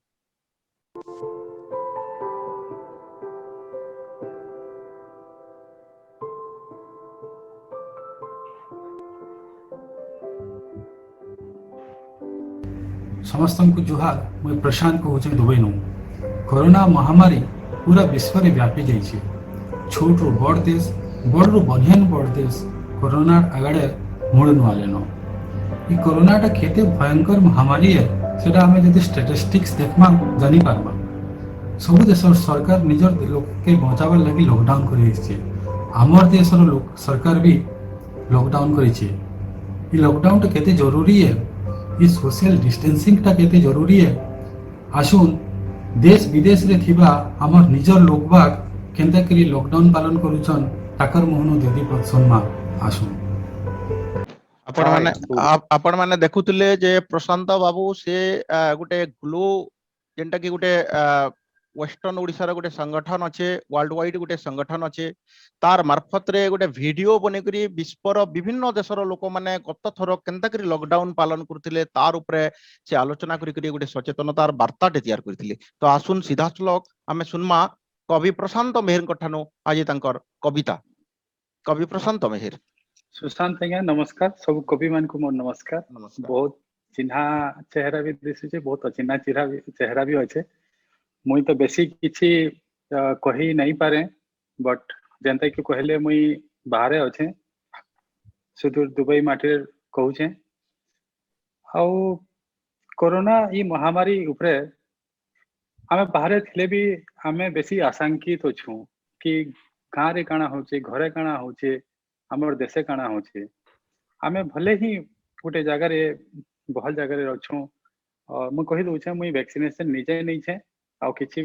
समस्त को जुहार मुझे प्रशांत कहूँ दुबई नु कोरोना महामारी पूरा विश्व में व्यापी जाइए छोट रू बड़ देश बड़ रू बनियान बड़ देश कोरोना आगड़े मुड़ नुआलेन ये कोरोनाटा केते भयंकर महामारी है सेटा हमें जदि स्टैटिस्टिक्स देखमा जानी पारमा सब देश सरकार निजर लोक के बचावर लगी लॉकडाउन करिছে आमर देशर लोक सरकार भी लॉकडाउन करिছে ये लॉकडाउन टा केते जरूरी है ये सोशल डिस्टेंसिंग टा केते जरूरी है आसुन देश विदेश रे थिबा हमर निजर लोकबाग केनता करी लॉकडाउन पालन करूछन ताकर मोहन देदी पसन्मा आसुन आपण माने देखुतले जे प्रशांत बाबू से गोटे ग्लो जेंटा कि गोटे वेस्टर्न ओडिसा रो गोटे संगठन अच्छे वर्ल्ड वाइड गोटे संगठन अच्छे तार मार्फत रे गोटे वीडियो बने करी विश्वर विभिन्न देशर लोक माने गत थर केनता करी लॉकडाउन पालन करथिले तार ऊपर से आलोचना करी करी गोटे सचेतनतार वार्ताटे तैयार करथिले तो आसुन सीधा श्लोक आमे सुनमा कवि प्रशांत मेहर कठानु आज तांकर कवि प्रशांत मेहर सुशांत आज्ञा नमस्कार सब कवि मान को मोर नमस्कार बहुत चिन्हा चेहरा भी दिशुचे बहुत अचिन्हा चेहरा भी अच्छे मुई तो बेसी किछि कही नहीं पारे बट जेंता कि कहले मुई बाहरे अच्छे सुदूर दुबई माटी कहूचे आउ कोरोना ई महामारी उपरे आमे बाहरे थिले भी आमे बेसी आशंकित अछु कि गाँ रे काना होचे घरे काना होचे हमर देशे काना होचे आमे भले ही गोटे जगह रे बहल जगह रे अच्छु मु कहि दउछे मुई वैक्सीनेशन निजे नहीं छे आ किछि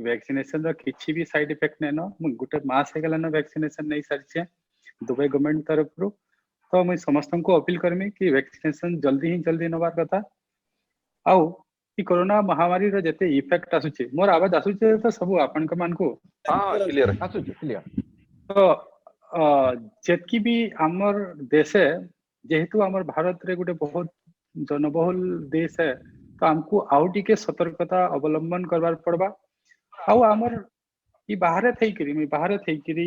वैक्सीनेशन रो किछि भी साइड इफेक्ट नै न मु गोटे मास हे गला न वैक्सीनेशन नहीं सारी छे दुबई गवर्नमेंट तरफ रो तो मुई समस्त को अपील करमी कि वैक्सीनेशन जल्दी नबार कथा आउ कि कोरोना महामारी रो जते इफेक्ट आसुचे मोर आवाज आसुचे तो सब आपन क मान को हां क्लियर आसुचे क्लियर तो जेतकी भी आमर देश है जेहेतु आमर भारत रे गोटे बहुत जनबहुल देश है तो हमको आउ टिके सतर्कता अवलंबन करबार पड़बा आउ आमर ई बाहरे थई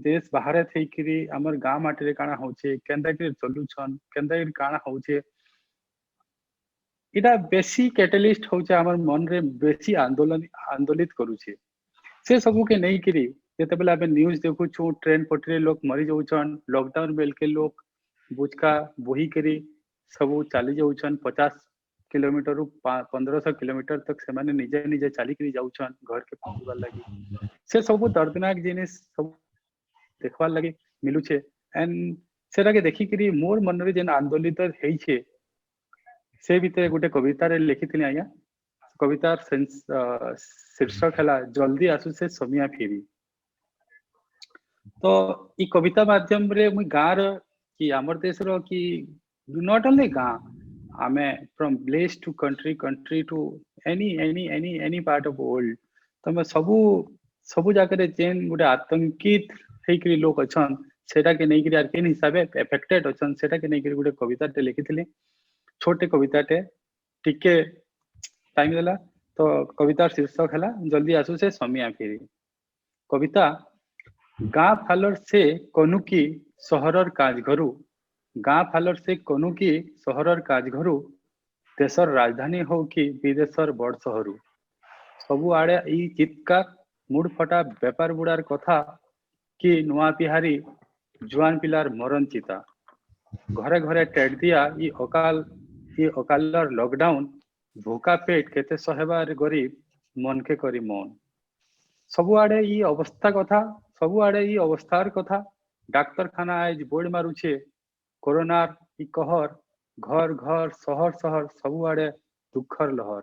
देश बाहरे थई आमर गाँ माटी रे काना होचे केंदा के चलुछन केंदा के काना होचे इटा बेसी कैटलिस्ट होचे आमर मन रे बेसी आंदोलित करूचे से सबू के नहीं करी जेते बेला आबे न्यूज़ देखु छु ट्रेन पटरी लोग मरी जाउछन लॉकडाउन बेल के लोग बुचका बोही करी सबू चाली जाउछन 50 किलोमीटर रु 1500 किलोमीटर तक से माने निजे चाली करी जाउछन घर के पहुंचबार लागि से सबू दर्दनाक जिनिस सब देखबार लागि मिलु छे एंड सेटा के देखि करी मोर मन रे जेन आंदोलित हेइ छे से भीतर गोटे कविता रे लिखिथिनि आया कवितार शीर्षक हला जल्दी आसु से समिया फेरी तो ई कविता माध्यम रे मुई गाँर कि आमर देश रो कि नॉट ओनली गाँ आमे from village to country to any part of world तो मैं सबू जगह जेन गोटे आतंकित हेकरी लोग अछन सेटा के नहीं करी आर केन हिसाबे एफेक्टेड अछन सेटा के नहीं करी गोटे कविता टे लिखिथिले छोटे कविता टे टिके टाइम देला तो कवितार शीर्षक हला जल्दी आसु से समिया फेरी कविता गाँ फालर से कनुकी सहरर काज घरू गाँ फालर से कनुकी सहरर काज घरू देशर राजधानी हो कि विदेशर बड़ सहरु सबु आड़े ई चित्कार मुड फटा बेपार बुड़ार कथा कि नुआ पिहारी जुआन पिलार मरण चिता घरे घरे टेट दिया ई अकालर लॉकडाउन भूखा पेट केते सहेबार गरीब मन के करी मौन सबुआड़े ई अवस्था कथा सबुआड़े ई अवस्थार कथा डाक्तरखाना आज बोर्ड मारुछे कोरोनार ई कहर घर घर शहर शहर सबुआड़े दुखर लहर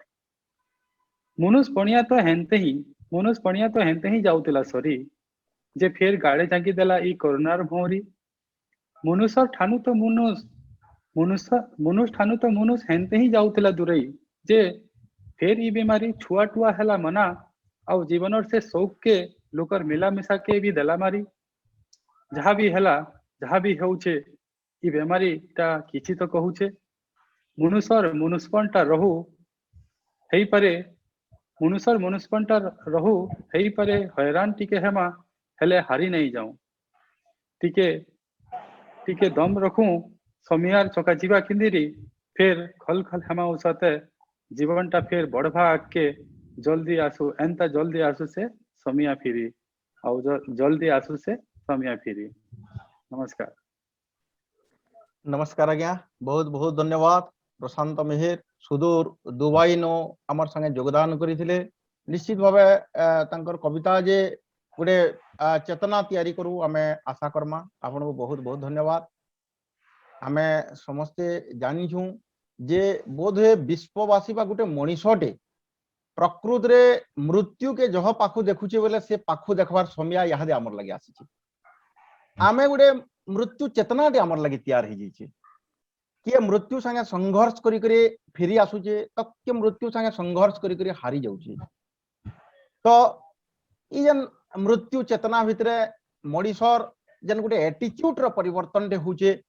मनुष पणिया तो हेंते ही जाउतिला सरी जे फेर गाड़े झांकी देला ई कोरोनार भौरी मनुष्य ठानु तो मनुष्य ठानु तो मनुष्य हेंते ही जाउतिला दुरई जे फेर ई बीमारी छुआ टुआ हैला मना आउ जीवन से शौक के लोकर मिला मिसा के भी देला मारी जहाँ भी हैला जहाँ भी होउछे ई बीमारी ता किछि तो कहूछे मनुष्यर मनुष्यपनटा रहू हेई पारे मनुष्यर मनुष्यपनटा रहू हेई पारे हैरान टिके हेमा हेले हारी नहीं जाऊं टिके दम रखूं समियार चका जीवा किंदिरी फिर खल खल हेमा उसते जीवनटा फिर बढ़वा के जल्दी आसु एंता जल्दी आसु से समिया फिरी और जल्दी आसु से समिया फिरी। नमस्कार। नमस्कार आज्ञा, बहुत बहुत धन्यवाद। प्रशांत मेहर सुदूर दुबई नो आमर संगे योगदान करथिले। निश्चित भावे तांकर कविता जे गोटे चेतना तैयारी करू आमे आशा करमा। आपन को बहुत बहुत धन्यवाद। आमे समस्ते जानी छु जे बोधे विश्ववासी बा गोटे मनीषटे प्रकृत रे मृत्यु के जह पाखु देखुचे बोले से पाखु देखबार समय यादे आमर लगे आसी। आमे गोटे मृत्यु चेतना टे आमर लगे तैयार हो जाइए। किए मृत्यु संगे संघर्ष करी करी फेरी आसुचे तो किए मृत्यु संगे संघर्ष करी करी हारी जाउचे। तो ई जन मृत्यु चेतना भितरे मनीषर जन गोटे एटीट्यूड रो परिवर्तन टे होचे,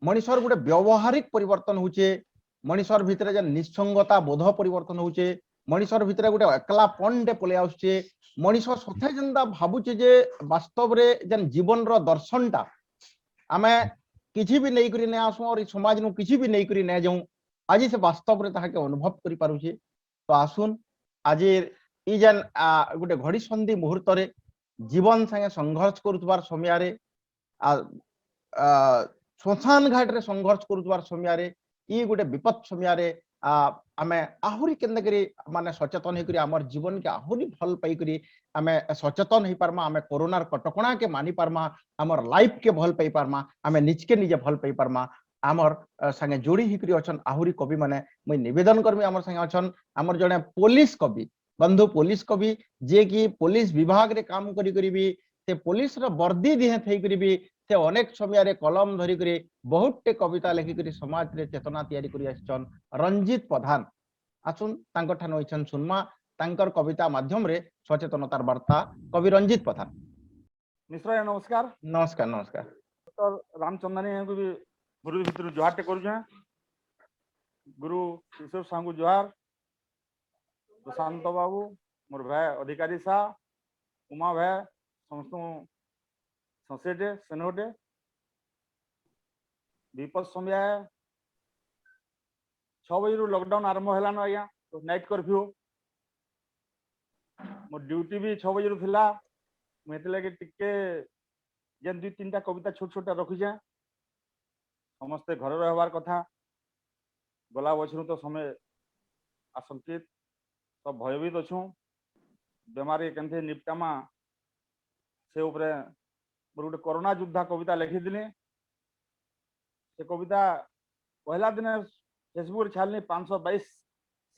मनीषर गोटे व्यवहारिक परिवर्तन होचे, मनीषर भितरे जन निसंगता बोध परिवर्तन होचे, मनीषर भितरे गोटे एकलापन टे पले आउचे। मनीष सथे जेनता भाबुचे जे वास्तव रे जन जीवन रो दर्शनटा आमे किछि भी नहीं करी ने आसु और समाज नु किछि भी नहीं करी ने जाऊं, आज से वास्तव रे ताके अनुभव करि पारुछे। तो आसुन आज ई जन गोटे घड़ी संधि मुहूर्त रे जीवन संगे संघर्ष करुतबार समय रे श्मशान घाट रे संघर्ष करुतबार समय रे ई गोटे विपद समय रे आमे आहुरी केंदे करी माने सचेतन हेकरी हमर जीवन के आहुरी भल पाई करी आमे सचेतन हे पारमा, आमे कोरोना कटकणा के मानी पारमा, हमर लाइफ के भल पाई पारमा, आमे निज के निजे भल पाई पारमा। हमर संगे जोड़ी हिकरी अछन आहुरी कवि माने मैं निवेदन करमी हमर संगे अछन हमर जने पुलिस कवि बंधु पुलिस कवि जे कि पुलिस विभाग रे काम करी करी भी से पुलिस रो वर्दी दिहे थई करी भी से अनेक समय रे कलम धरी करी बहुत टे कविता लिखि करी समाज रे चेतना तैयारी करी आछन रंजीत प्रधान। आसुन तांकर ठानो इछन सुनमा तांकर कविता माध्यम रे सचेतनतार वार्ता कवि रंजीत प्रधान। मिश्र नमस्कार। नमस्कार नमस्कार। डॉक्टर रामचंद्रनी को भी गुरु भितर जुहार टे करूँ। गुरु किशोर साहू जुहार, प्रशांत बाबू मोर भाई अधिकारी साह, उमा भाई समस्त ससेटे सेनोटे विपद समय 6 बजे लॉकडाउन आरंभ है आज्ञा। तो नाइट कर्फ्यू मोर ड्यूटी भी 6 बजे थिला। मुझे लगे टिके जेन 2-3टा कविता छोट छोटा रखी जाए समस्ते घर रहबार कथा। गला बछरू तो समय आशंकित सब भयभीत अच्छू बेमारी केमते निपटामा से उपरे मोर गोटे कोरोना योद्धा कविता लिखिदिली। से कविता पहला दिन फेसबुक छाड़नी 522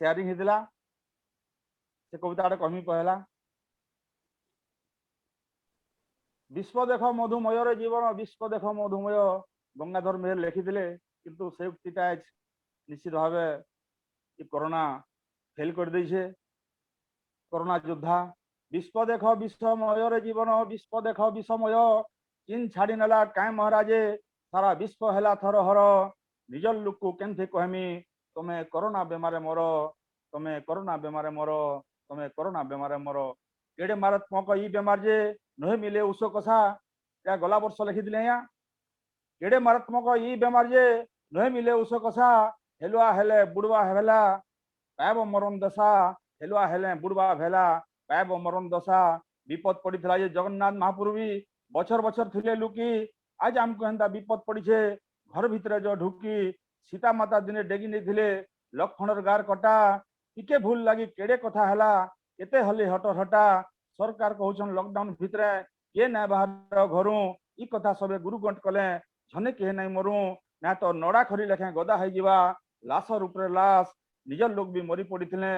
शेयरिंग होता। से कविता कहमी पहला विश्व देख मधुमय रे जीवन विश्व देख मधुमय गंगाधर मेहर लिखिदिले। किंतु से उक्तिटा निश्चित भाव कोरोना फेल कर देछे। कोरोना योद्धा विश्व देख विश्वमय रे जीवन विश्व देख विश्वमय चीन छाड़ी नेला काए महाराजे सारा विश्व हैला थर हर निजर लोक को केनथे कहमी तमे कोरोना बेमारे मोर तमे कोरोना बेमारे मोर तमे कोरोना बेमारे मोर एडे मारात्मक ई बेमार जे नहे मिले उस कसा या गला वर्ष लिखिदिले या एडे मारात्मक ई बेमार जे नहे मिले उस कसा हेलुआ हेले बुड़वा हेला पाएब मरण दशा हेलुआ हेले बुड़वा भेला पाएब मरण दशा विपद पड़ीला जे जगन्नाथ महाप्रभु भी बछर बछर थिले लुकी आज आमको हेंता विपद पड़ीछे घर भितर जो ढुकी सीता माता दिने डेगी नहीं थिले लक्षणर गार कटा टिके भूल लगी केड़े कथा हैला केते हली हट हटा सरकार कहउछन लॉकडाउन भितर के ना बाहर घरू ई कथा सबे गुरु गंट कले झने के नहीं मरू ना तो नड़ा खरी लेखे गदा है जीवा लाश ऊपर लाश निजर लोग भी मरी पड़ी थिले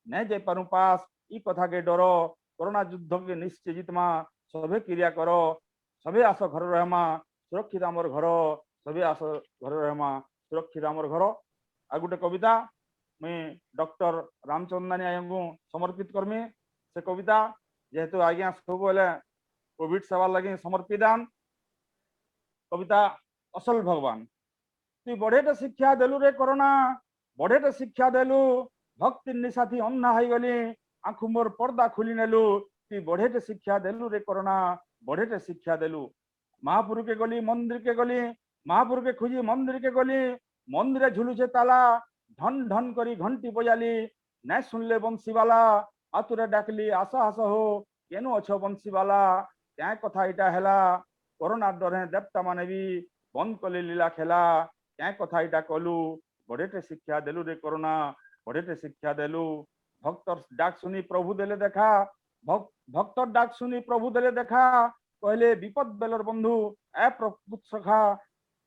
नहीं जाई पारू पास ई कथा के डरो कोरोना युद्ध के निश्चय जितमा सभे क्रिया करो सभे आस घर रहमा सुरक्षित आमर घर सभे आस घर रहमा सुरक्षित आमर घर। आ गोटे कविता मुई डॉक्टर रामचंद्रनी आज्ञा को समर्पित करमी। से कविता जेहेतु आज्ञा सब बोले कोविड सेवा लगे समर्पित कविता असल भगवान तु बढ़ेटे शिक्षा देलु रे कोरोना बढ़ेटे शिक्षा देलु भक्ति निसाथी अन्ना है गली आंखु मोर पर्दा खुली नेलु तु बढ़ेटे शिक्षा देलु रे कोरोना बढ़ेटे शिक्षा देलु महापुरु के गली महापुरु के खुजी मंदिर के गली मंदिर झुलुचे ताला ढन ढन करी घंटी बजाली ନାଇଁ ଶୁଣିଲେ ବଂଶୀବାଲା ଆତୁରେ ଡାକଲି ଆସ ଆସ ହୋ କେନୁ ଅଛ ବଂଶୀବାଲା କାଁ କଥା ଏଇଟା ହେଲା କରୋନା ଡରେ ଦେବତା ମାନେ ବି ବନ୍ଦ କଲେ ଲୀଳା ଖେଲା କାଁ କଥା ଏଇଟା କଲୁ ବଢେଟେ ଶିକ୍ଷା ଦେଲୁ ରେ କରୋନା ବଢେଟେ ଶିକ୍ଷା ଦେଲୁ ଭକ୍ତର ଡାକ ଶୁଣି ପ୍ରଭୁ ଦେଲେ ଦେଖା ଭକ୍ତର ଡାକ ଶୁଣି ପ୍ରଭୁ ଦେଲେ ଦେଖା କହିଲେ ବିପଦ ବେଲର ବନ୍ଧୁ ଏ ପ୍ରକୃତ ସଖା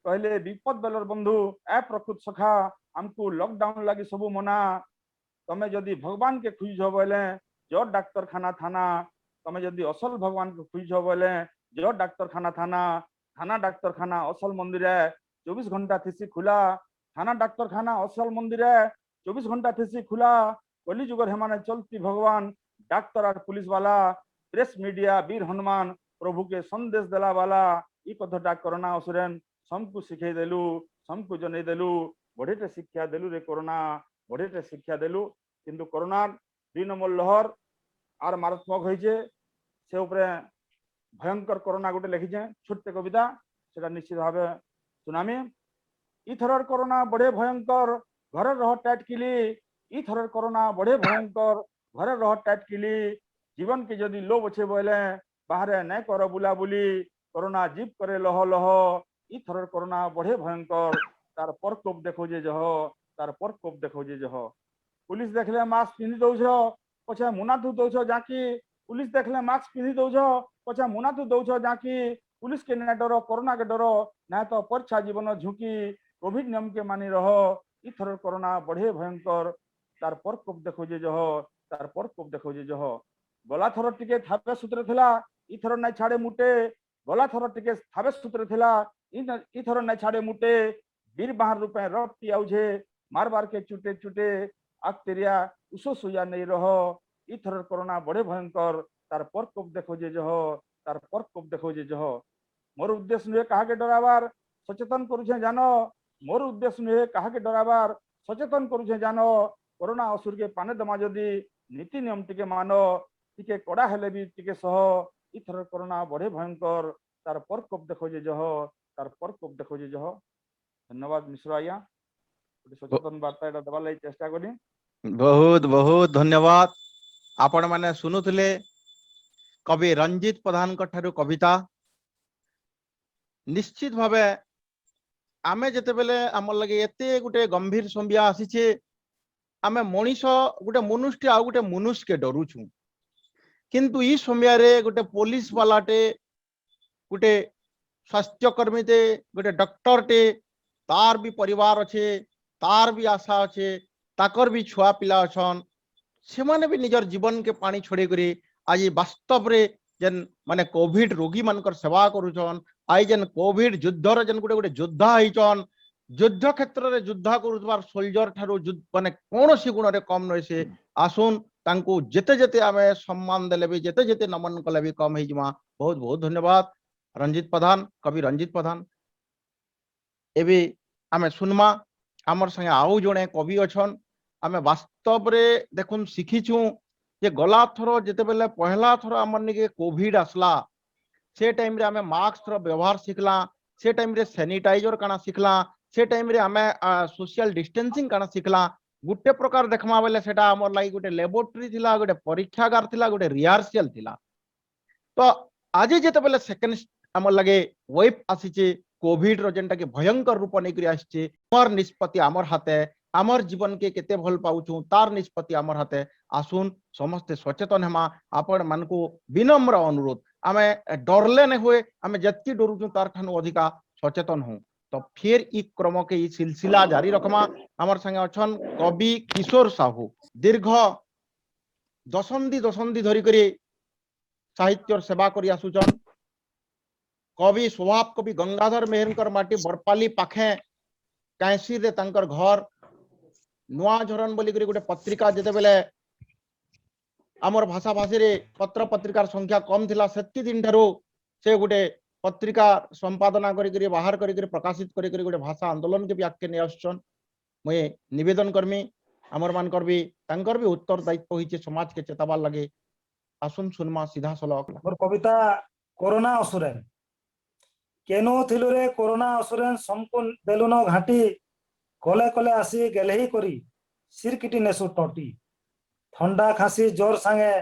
କହିଲେ ବିପଦ ବେଲର ବନ୍ଧୁ ଏ ପ୍ରକୃତ ସଖା ଆମକୁ ଲକଡାଉन ଲାଗି ସବୁ ମନା ତମେ ଯଦି ଭଗବାନ କେ ଖୁঁଜ ବୋଇଲେ ଜୋର ଡାକ୍ତରଖାନା ଥାନା ତମେ ଯଦି ଅସଲ ଭଗବାନ କୁ ଖୁঁଜ ବୋଇଲେ ଜୋର ଡାକ୍ତରଖାନା ଥାନା थाना डाक्तरखाना असल मंदिर है 24 घंटा थी खुला थाना डाक्तरखाना असल मंदिर है 24 घंटा थी खुला कली जुगर हेमाने चलती भगवान डाक्तर और पुलिस वाला प्रेस मीडिया वीर हनुमान प्रभु के संदेश देला वाला ई कथटा कोरोना असुरेन समकु सिखे देलु समकु जने देलु बढ़ेटे शिक्षा देलु रे कोरोना बढ़ेटे शिक्षा देलु किंतु कोरोना 2 नंबर लहर आर मारात्मक होइजे से ऊपर भयंकर कोरोना गोटे लिखिचे छोटे कविता से निश्चित भाव सुनामी इथर कोरोना बड़े भयंकर घरे रह टाइट किली इथर कोरोना बड़े भयंकर घरे रह टाइट किली जीवन के जदि लोभ अच्छे बोले बाहर नहीं कर बुला बुली कोरोना जीव करे लह लह इथर कोरोना बड़े भयंकर तार प्रकोप देखो जे जह तार प्रकोप देखो जे जह पुलिस देखले मास्क पिंधि दौछ पछे मुना धु दौछ जाकी पुलिस देखले मास्क पिंधि दौछ पछा मुना तू दौछ जाकी पुलिस के ना डर कोरोना के डर ना तो परीक्षा जीवन झुकी कोविड नियम के मानी रह इथर कोरोना बढ़े भयंकर तार प्रकोप देखो जे जह तार प्रकोप देखो जे जह गला थर टिके थाबे सूत्र थिला इथर ना छाड़े मुटे गला थर टिके थाबे सूत्र थिला इथर ना छाड़े मुटे वीर बाहर रूपे रट्टी आउझे मार बार के चुटे चुटे आक्तेरिया उसो सुया नहीं रह इथर कोरोना बड़े भयंकर तार प्रकोप देखो जे जह तार प्रकोप देखो जे जह मोर उद्देश्य नुहे कहा के डराबार सचेतन करुछे जान मोर उद्देश्य नुहे कहा के डराबार सचेतन करुछे जान कोरोना असुर के पाने दमा जदि नीति नियम टिके मान टिके कड़ा हेले भी टिके सह इथर कोरोना बड़े भयंकर तार प्रकोप देखो जे जह तार प्रकोप देखो जे जह धन्यवाद मिश्र आज्ञा सचेतन वार्ता एटा देवार लागि चेष्टा करी बहुत बहुत धन्यवाद आपण माने सुनुथिले कवि रंजीत प्रधान ठारू कविता निश्चित भावे आमे जेते बेले आम लगे एते गुटे गंभीर संबिया आसीचे आमे मनीष गुटे मनुष्य आ गुटे मनुष्य के डरुछु किंतु ई संबिया रे गुटे पुलिस वालाटे गुटे स्वास्थ्य कर्मी ते गुटे डॉक्टर टे तार भी परिवार अच्छे तार भी आशा अच्छे ताकर भी छुआ पिला अछन से माने भी निजर जीवन के पानी छोड़े करे आज वास्तव रे जेन माने कोविड रोगी मानकर सेवा करूछन आई जेन कोविड युद्धर जेन गुटे गुटे योद्धा होइछन युद्ध क्षेत्र रे युद्ध करूबार सोल्जर ठारू माने कोनोसी गुण रे कम नय से आसुन तांको जेते जेते आमे सम्मान देले भी जेते जेते नमन कले भी कम होइजमा बहुत बहुत धन्यवाद रंजीत प्रधान कवि रंजीत प्रधान एबे आमे सुनमा हमर संगे आउ जणे कवि अछन आमे वास्तव रे देखुन शिखिछु जे गला थर जेते बेले पहला थर हमर निके कोविड आसला से टाइम रे आमे मास्क रो व्यवहार सिखला से टाइम रे सैनिटाइजर काना सिखला से टाइम रे आमे सोशल डिस्टेंसिंग काना सिखला गुटे प्रकार देखमा बेले सेटा हमर लागि गुटे लैबोरेटरी थिला गुटे परीक्षागार थिला गुटे रिहर्सल थिला तो आज जेते बेले सेकंड हमर लगे वेब आसीचे कोविड रो जेंटा के भयंकर रूप नै करी आछे हमर निष्पत्ति हमर हाथे आमर जीवन के केते भल पाउछु तार निष्पत्ति आमर हाथे आसुन समस्त सचेतन हेमा आपण मन को विनम्र अनुरोध आमे डरले न हुए आमे जत्ती डरुछु तार ठानु अधिका सचेतन हूं तो फिर ई क्रम के ई सिलसिला जारी रखमा हमर संगे अछन कवि किशोर साहू दीर्घ दशंधि धरी करी साहित्य सेवा करी आसुचन कवि स्वभाव कवि गंगाधर मेहरकर माटी बरपाली पाखे कैसी रे तंकर घर नुआ झरन बोली करी गोटे पत्रिका जेते बेले आमर भाषा भाषी रे पत्र पत्रिकार संख्या कम थिला सेति दिन ठारू से गोटे पत्रिका संपादना करी करी बाहर करी करी प्रकाशित करी करी गोटे भाषा आंदोलन के भी आके नै आछन मय निवेदन करमी आमर मान करबी तंकर भी उत्तर दायित्व होइचे समाज के चेताबार लगे आसुन सुनमा सीधा सलक मोर कविता कोरोना असुरेन केनो थिलु रे कोरोना असुरेन संपूर्ण बेलुनो घाटी कले कले आसी गेलही करी सिरकिटी नेसु टटी ठंडा खासी जोर संगे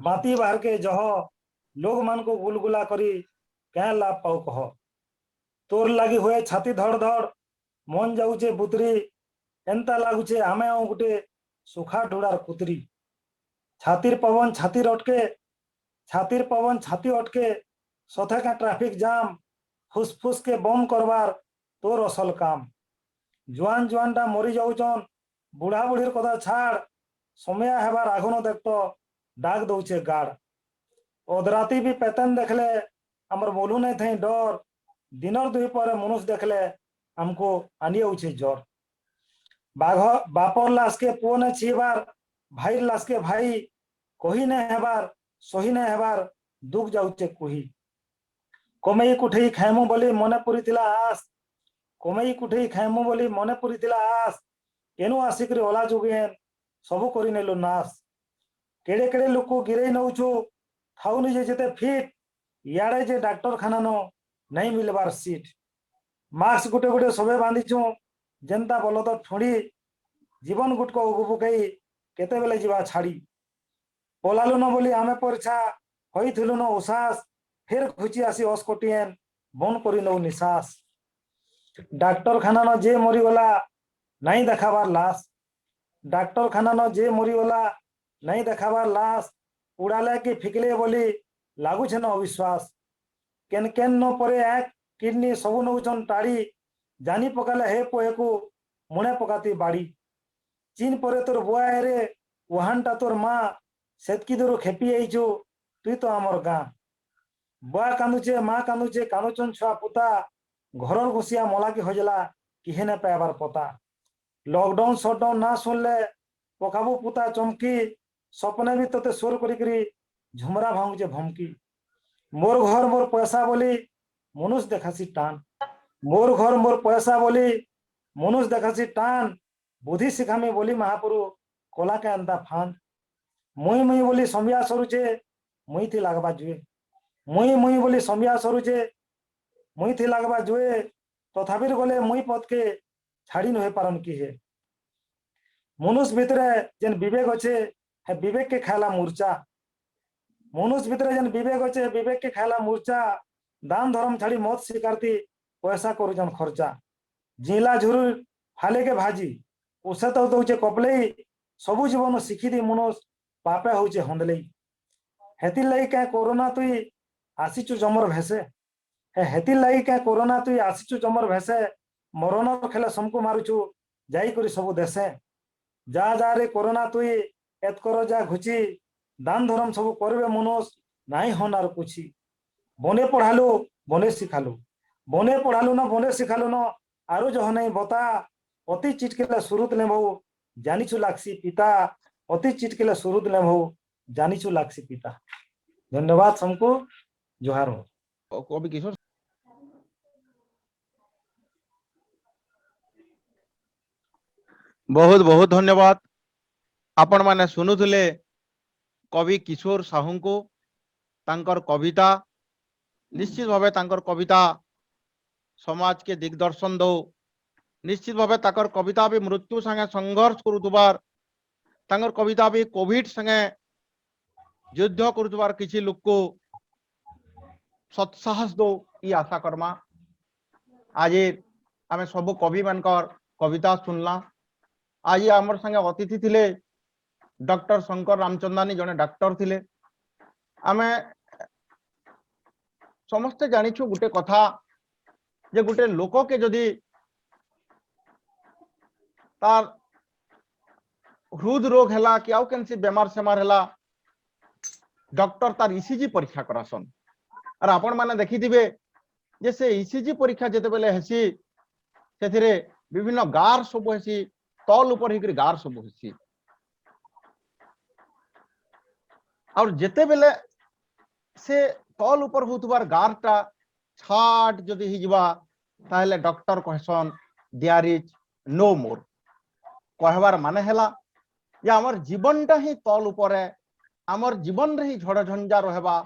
बाती बाहर के जह लोग मान को गुलगुला करी क्या लाभ पाऊ कह तोर लगी हुए छाती धड़ धड़ मन जाऊे बुतरी एंता लगुचे आमे गोटे सुखा ढोड़ार कुतरी छातीर पवन छाती अटके सथे का ट्रैफिक जाम फुसफुस के बम करवार तोर असल काम जुआन जुआनटा मरी जाऊन बुढ़ा बुढ़ीर कथा छाड़ समय हेबार आघन देखत डाक दौचे गाड़ अधराती भी पेतन देखले आमर बोलू नहीं थे डर दिनर दुई पर मनुष्य देखले हमको आनिए उछे जर बाघ बापर लाश के पुओ ने छीबार भाई लाश के भाई कही नहीं हेबार सही नहीं हेबार दुख जाऊचे कुही कमई कुठेई खाइमु बोली मने पुरीथिला आस कमई कुठेई खाइमु बोली मने पुरीथिला आस एनु आसिकरी ओला जुगेन सबु करी नेलो नाश केड़े केड़े लोक गिरई नौछु थाउनी जे जेते फिट याड़े जे डॉक्टर खाना नो नहीं मिलबार सीट मास्क गुटे गुटे सबे बांधिछु जनता बोलो तो ठोड़ी जीवन गुटको उगु पकई केते बेले जीवा छाड़ी पलालु न बोली आमे परछा होइथिलु न उसास फिर खुची आसी अस्कोटियन बन करी नौ निशास डॉक्टर खाना न जे मरी गला नहीं देखाबार लाश डॉक्टर खाना न जे मरी गला नहीं देखाबार लाश उड़ाले कि फिकले बोली लागू छे न अविश्वास केन केन न परे एक किडनी सबु नौचन टाड़ी जानी पकाले हे पोहे को मुणे पकाती बाड़ी चीन परे तोर बुआ रे वहानटा तोर माँ सेतकी दूर खेपी आईचु तुई तो आमर गाँ बुआ कांदुचे माँ कांदुचे कानुचन छुआ पुता घरर घुसिया मला की हजला किहे ने पाइबार पता लॉकडाउन शटडाउन ना सुनले पकाबू पुता चमकी सपने भी तोते सोर करी झुमरा भांगुचे भमकी मोर घर मोर पैसा बोली मनुष्य देखासी टान मोर घर मोर पैसा बोली मनुष्य देखासी टान बुद्धि शिखामी बोली महापुरु कोला के अंदा फान मुई मुई बोली समिया सरुचे मुई थी लागबा जुए मुई मुई बोली समिया सरुचे मुई थी लागबा जुए तथापिर गले मुई पद के छाड़ी नहे पारन की है मनुष्य भितरे जेन विवेक अच्छे है विवेक के खाला मूर्छा मनुष्य भितरे जेन विवेक अच्छे विवेक के खाला मूर्छा दान धर्म छाड़ी मत स्वीकारती पैसा करुचन खर्चा जिला झुरु फाले के भाजी उसे तो दौचे कपलई सबु जीवन शिखी दी मनुष्य पापे होचे हंदलई हेतिर लगी क्या कोरोना तुई आसीचु जमर भेसे हेतिर लगी क्या कोरोना तुई आसीचु जमर भेसे मरण खेले समको मारुचु जाई करी सबु देशे जा जा रे कोरोना तुई एत करो जा घुची दान धर्म सबु करबे मनुष्य नहीं होनार कुछ बने पढ़ालु बने शिखालु बने पढ़ालु न बने शिखालु न आरु जो नहीं बता अति चिटकेले सुरुत ले बहु जानिचु लाक्सी पिता अति चिटकेले सुरुत ले बहु जानिचु लाक्सी पिता धन्यवाद सबको जोहार हो कवि किशोर बहुत बहुत धन्यवाद आपण माने सुनुथुले कवि किशोर साहू को तांकर कविता निश्चित भावे तांकर कविता समाज के दिग्दर्शन दो निश्चित भावे ताकर कविता भी मृत्यु संगे संघर्ष करुतुबार तांकर कविता भी कोविड संगे युद्ध करुतुबार किछि लोक को सत्साहस दो ई आशा करमा आज आमे सब कवि मानकर कविता सुनला आज आमर संगे अतिथि थिले डॉक्टर शंकर रामचंदानी जने डॉक्टर थिले आमे समस्ते जानिछु गुटे कथा जे गुटे लोक के जदि तार हृद रोग हैला कि आउ केनसी बेमार सेमार हैला डॉक्टर तार ईसीजी परीक्षा करासन और आपण माने देखिथिबे जे से ईसीजी परीक्षा जेते बेले हेसी सेथिरे विभिन्न गार सब हेसी तल ऊपर हिकरी गार सब हेसी और जेते बेले से तल ऊपर होतबार गारटा छाट जदि हिजबा ताहले डॉक्टर कहसन देयर इज नो मोर कहबार माने हैला या हमर जीवनटा ही तल ऊपर है हमर जीवन रे ही झड़ झंझा रहबा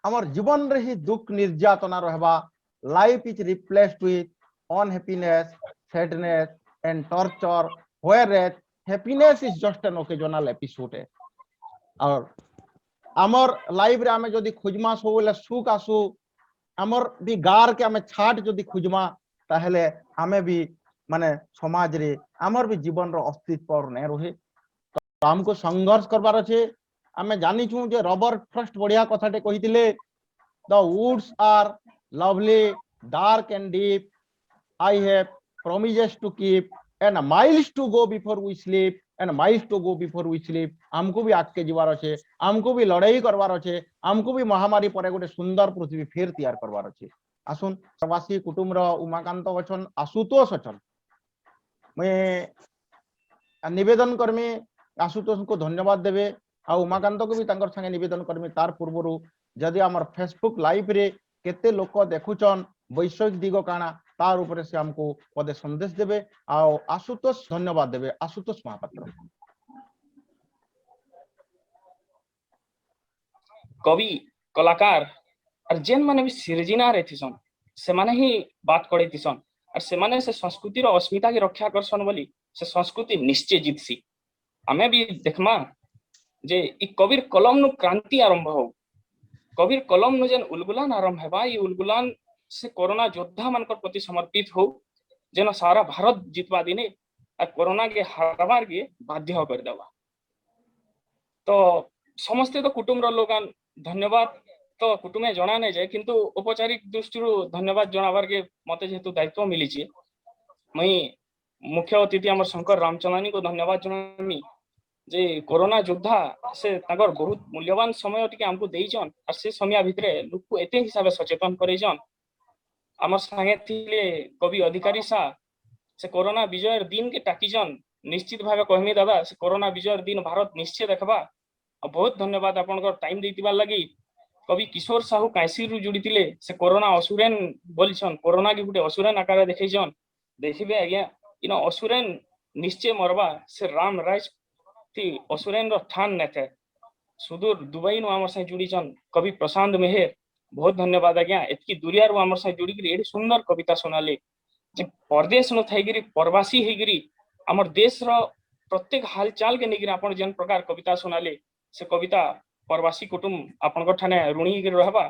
हमर जीवन रे ही दुख निर्यातना रहबा life is replaced with unhappiness sadness and torture where happiness is just an occasional episode है और आमर लाइफ रे आमे जदि खोजमा सब बेले सुख आसु आमर भी गार के आमे छाट जदि खोजमा ताहले आमे भी माने समाज रे आमर भी जीवन रो अस्तित्व नै रहे तो हमको संघर्ष करबार अछि आमे जानि छु जे रॉबर्ट फर्स्ट बढ़िया कथाटे कहितिले the woods are lovely dark and deep I have promises to keep and miles to go before we sleep and miles to go before we sleep हमको भी आगे जीवार अच्छे हमको भी लड़ाई करवार अच्छे हमको भी महामारी पर गोटे सुंदर पृथ्वी फेर तैयार करवार अच्छे आसुन प्रवासी कुटुंब उमाकांत अछन आशुतोष अछन मैं निवेदन करमी आशुतोष को धन्यवाद देवे आ उमाकांत को भी तांकर संगे निवेदन करमी तार पूर्व जदि हमर फेसबुक लाइव रे केते लोक देखुचन वैषयिक दिग काना तार ऊपर से हमको पदे संदेश देवे आशुतोष धन्यवाद देवे आशुतोष महापात्र कवि कलाकार और जेन माने भी सिरजिना रे थिसन से माने ही बात करे थिसन और से माने से संस्कृति रो अस्मिता की रक्षा करसन बोली से संस्कृति निश्चय जीतसी हमें भी देखमा जे इ कविर कलम नु क्रांति आरंभ हो कविर कलम नु जेन उलगुलान आरंभ हेबा इ उलगुलान से कोरोना योद्धा मान प्रति समर्पित हो जेन सारा भारत जीतवा दिने और कोरोना के हरवार के बाध्य कर देवा तो समस्ते तो कुटुंब लोग धन्यवाद तो कुटुंबे जना नहीं जाए किंतु औपचारिक दृष्टि धन्यवाद जनावर के मते जेतु दायित्व मिली मुई मुख्य अतिथि आम शंकर रामचंद्रानी को धन्यवाद जनामी जे कोरोना योद्धा से तागर बहुत मूल्यवान समय टिके हमको देइछन और से समय भितरे लोक को एते हिसाब सचेतन करैछन आमर संगे थिले कवि अधिकारी सा से कोरोना विजयर दिन के टाकीजन निश्चित भाव कहमी दादा से कोरोना विजयर दिन भारत निश्चय देखबा और बहुत धन्यवाद आपनकर टाइम देतिबार लगी कवि किशोर साहू कांसी रु जुड़ी थिले से कोरोना असुरेन बोलछन कोरोना की गुटे असुरेन आकार देखैछन देखिबे आज्ञा इन असुरेन निश्चय मरबा से राम राज थी असुरेन रो ठान नेथे सुदूर दुबई नु हमर से जुड़ीछन कवि प्रशांत मेहर बहुत धन्यवाद आज्ञा एतकी दुरिया रो हमर से जुड़ी गिरी एडी सुंदर कविता सुनाले जे परदेश नु थाइगिरी प्रवासी हेगिरी हमर देश रो प्रत्येक हालचाल के निगिरी आपण जन प्रकार कविता सुनाले से कविता प्रवासी कुटुंब आपनकर ठाने ऋणी गिरी रहबा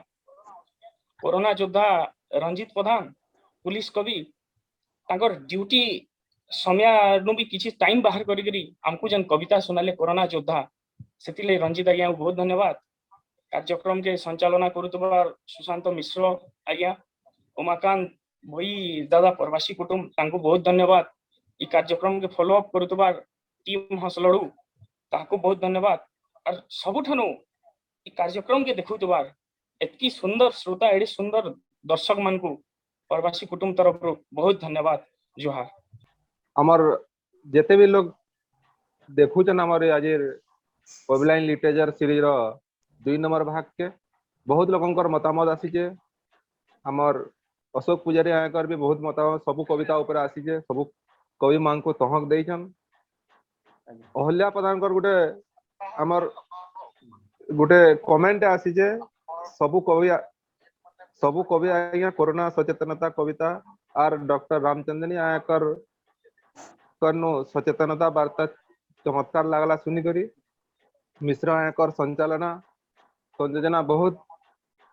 कोरोना योद्धा रंजीत प्रधान पुलिस कवि तांकर ड्यूटी समय नु भी किछि टाइम बाहर करिगिरी हमकु जन कविता सुनाले कोरोना योद्धा सेतिले रंजीत आज्ञा बहुत धन्यवाद कार्यक्रम के संचालना करुतबार सुशांत मिश्र आज्ञा उमाकांत भई दादा प्रवासी कुटुंब तांको बहुत धन्यवाद इ कार्यक्रम के फॉलो अप करुतबार टीम हसलड़ू ताको बहुत धन्यवाद और सबुठानु इ कार्यक्रम के देखुतबार एतकी सुंदर श्रोता एडी सुंदर दर्शक मान को प्रवासी कुटुंब तरफ बहुत धन्यवाद जोहार हमर जेते भी लोग देखुचन हमर आज पबलाइन लिटरेचर सीरीज रो 2 नंबर भाग के बहुत लोगों मतामत आसीचे हमर अशोक पुजारी आकर भी बहुत मतामत सब कविता ऊपर आसीचे सब कवि मान को तहक देइछन अहल्या प्रधान कर गुटे हमर गुटे कमेंट आसीचे सब कवि आज्ञा कोरोना सचेतनता कविता आर डॉक्टर रामचंद्रनी आकर करनो सचेतनता वार्ता चमत्कार लागला सुनी करी मिश्र आकर संचालना संयोजना बहुत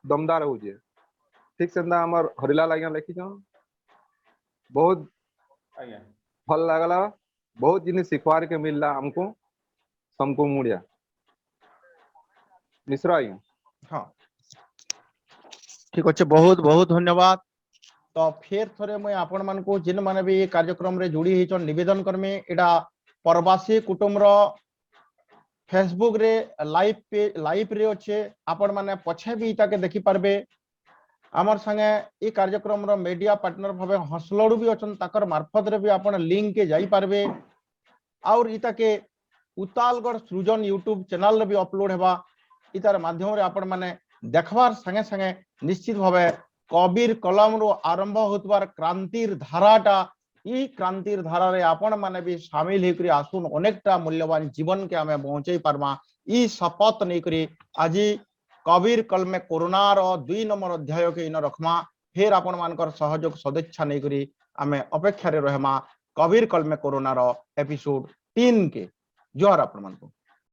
दमदार हो ठीक से हमर हरिलाल आज्ञा लिखिछन बहुत भल लागला बहुत जिनिस सिखवार के मिलला हमको मुड़िया मिश्र आज्ञा हाँ ठीक अच्छे बहुत बहुत धन्यवाद तो फिर थोड़े मुझे आपण मान को जिन माने भी कार्यक्रम रे जुड़ी हिचन निवेदन करमे एडा प्रवासी कुटुंब रो फेसबुक रे लाइव रे अच्छे आपण माने पछे भी इता के देखि पारबे आमर संगे ई कार्यक्रम रो मीडिया पार्टनर भाबे हसलड़ू भी अछन ताकर मार्फत रे भी आपण लिंक के जाई पारबे और इता के उतालगढ़ सृजन यूट्यूब चैनल रे भी अपलोड हेबा इतार माध्यम रे आपण माने देखबार संगे संगे निश्चित भाबे कबीर कलम रो आरंभ होतबार क्रांतिर धाराटा ई क्रांतिर धारा रे आपण माने भी शामिल हेकरी आसुन अनेकटा मूल्यवान जीवन के हमें पहुंचे पारमा ई शपथ नहीं करी आज कबीर कलमे कोरोना रो 2 नंबर अध्याय के इन रखमा फिर आपण मानकर सहयोग सदिच्छा नहीं करी हमें अपेक्षा रे रहमा कबीर कलमे कोरोना रो एपिसोड 3 के जोहार आपण मान को।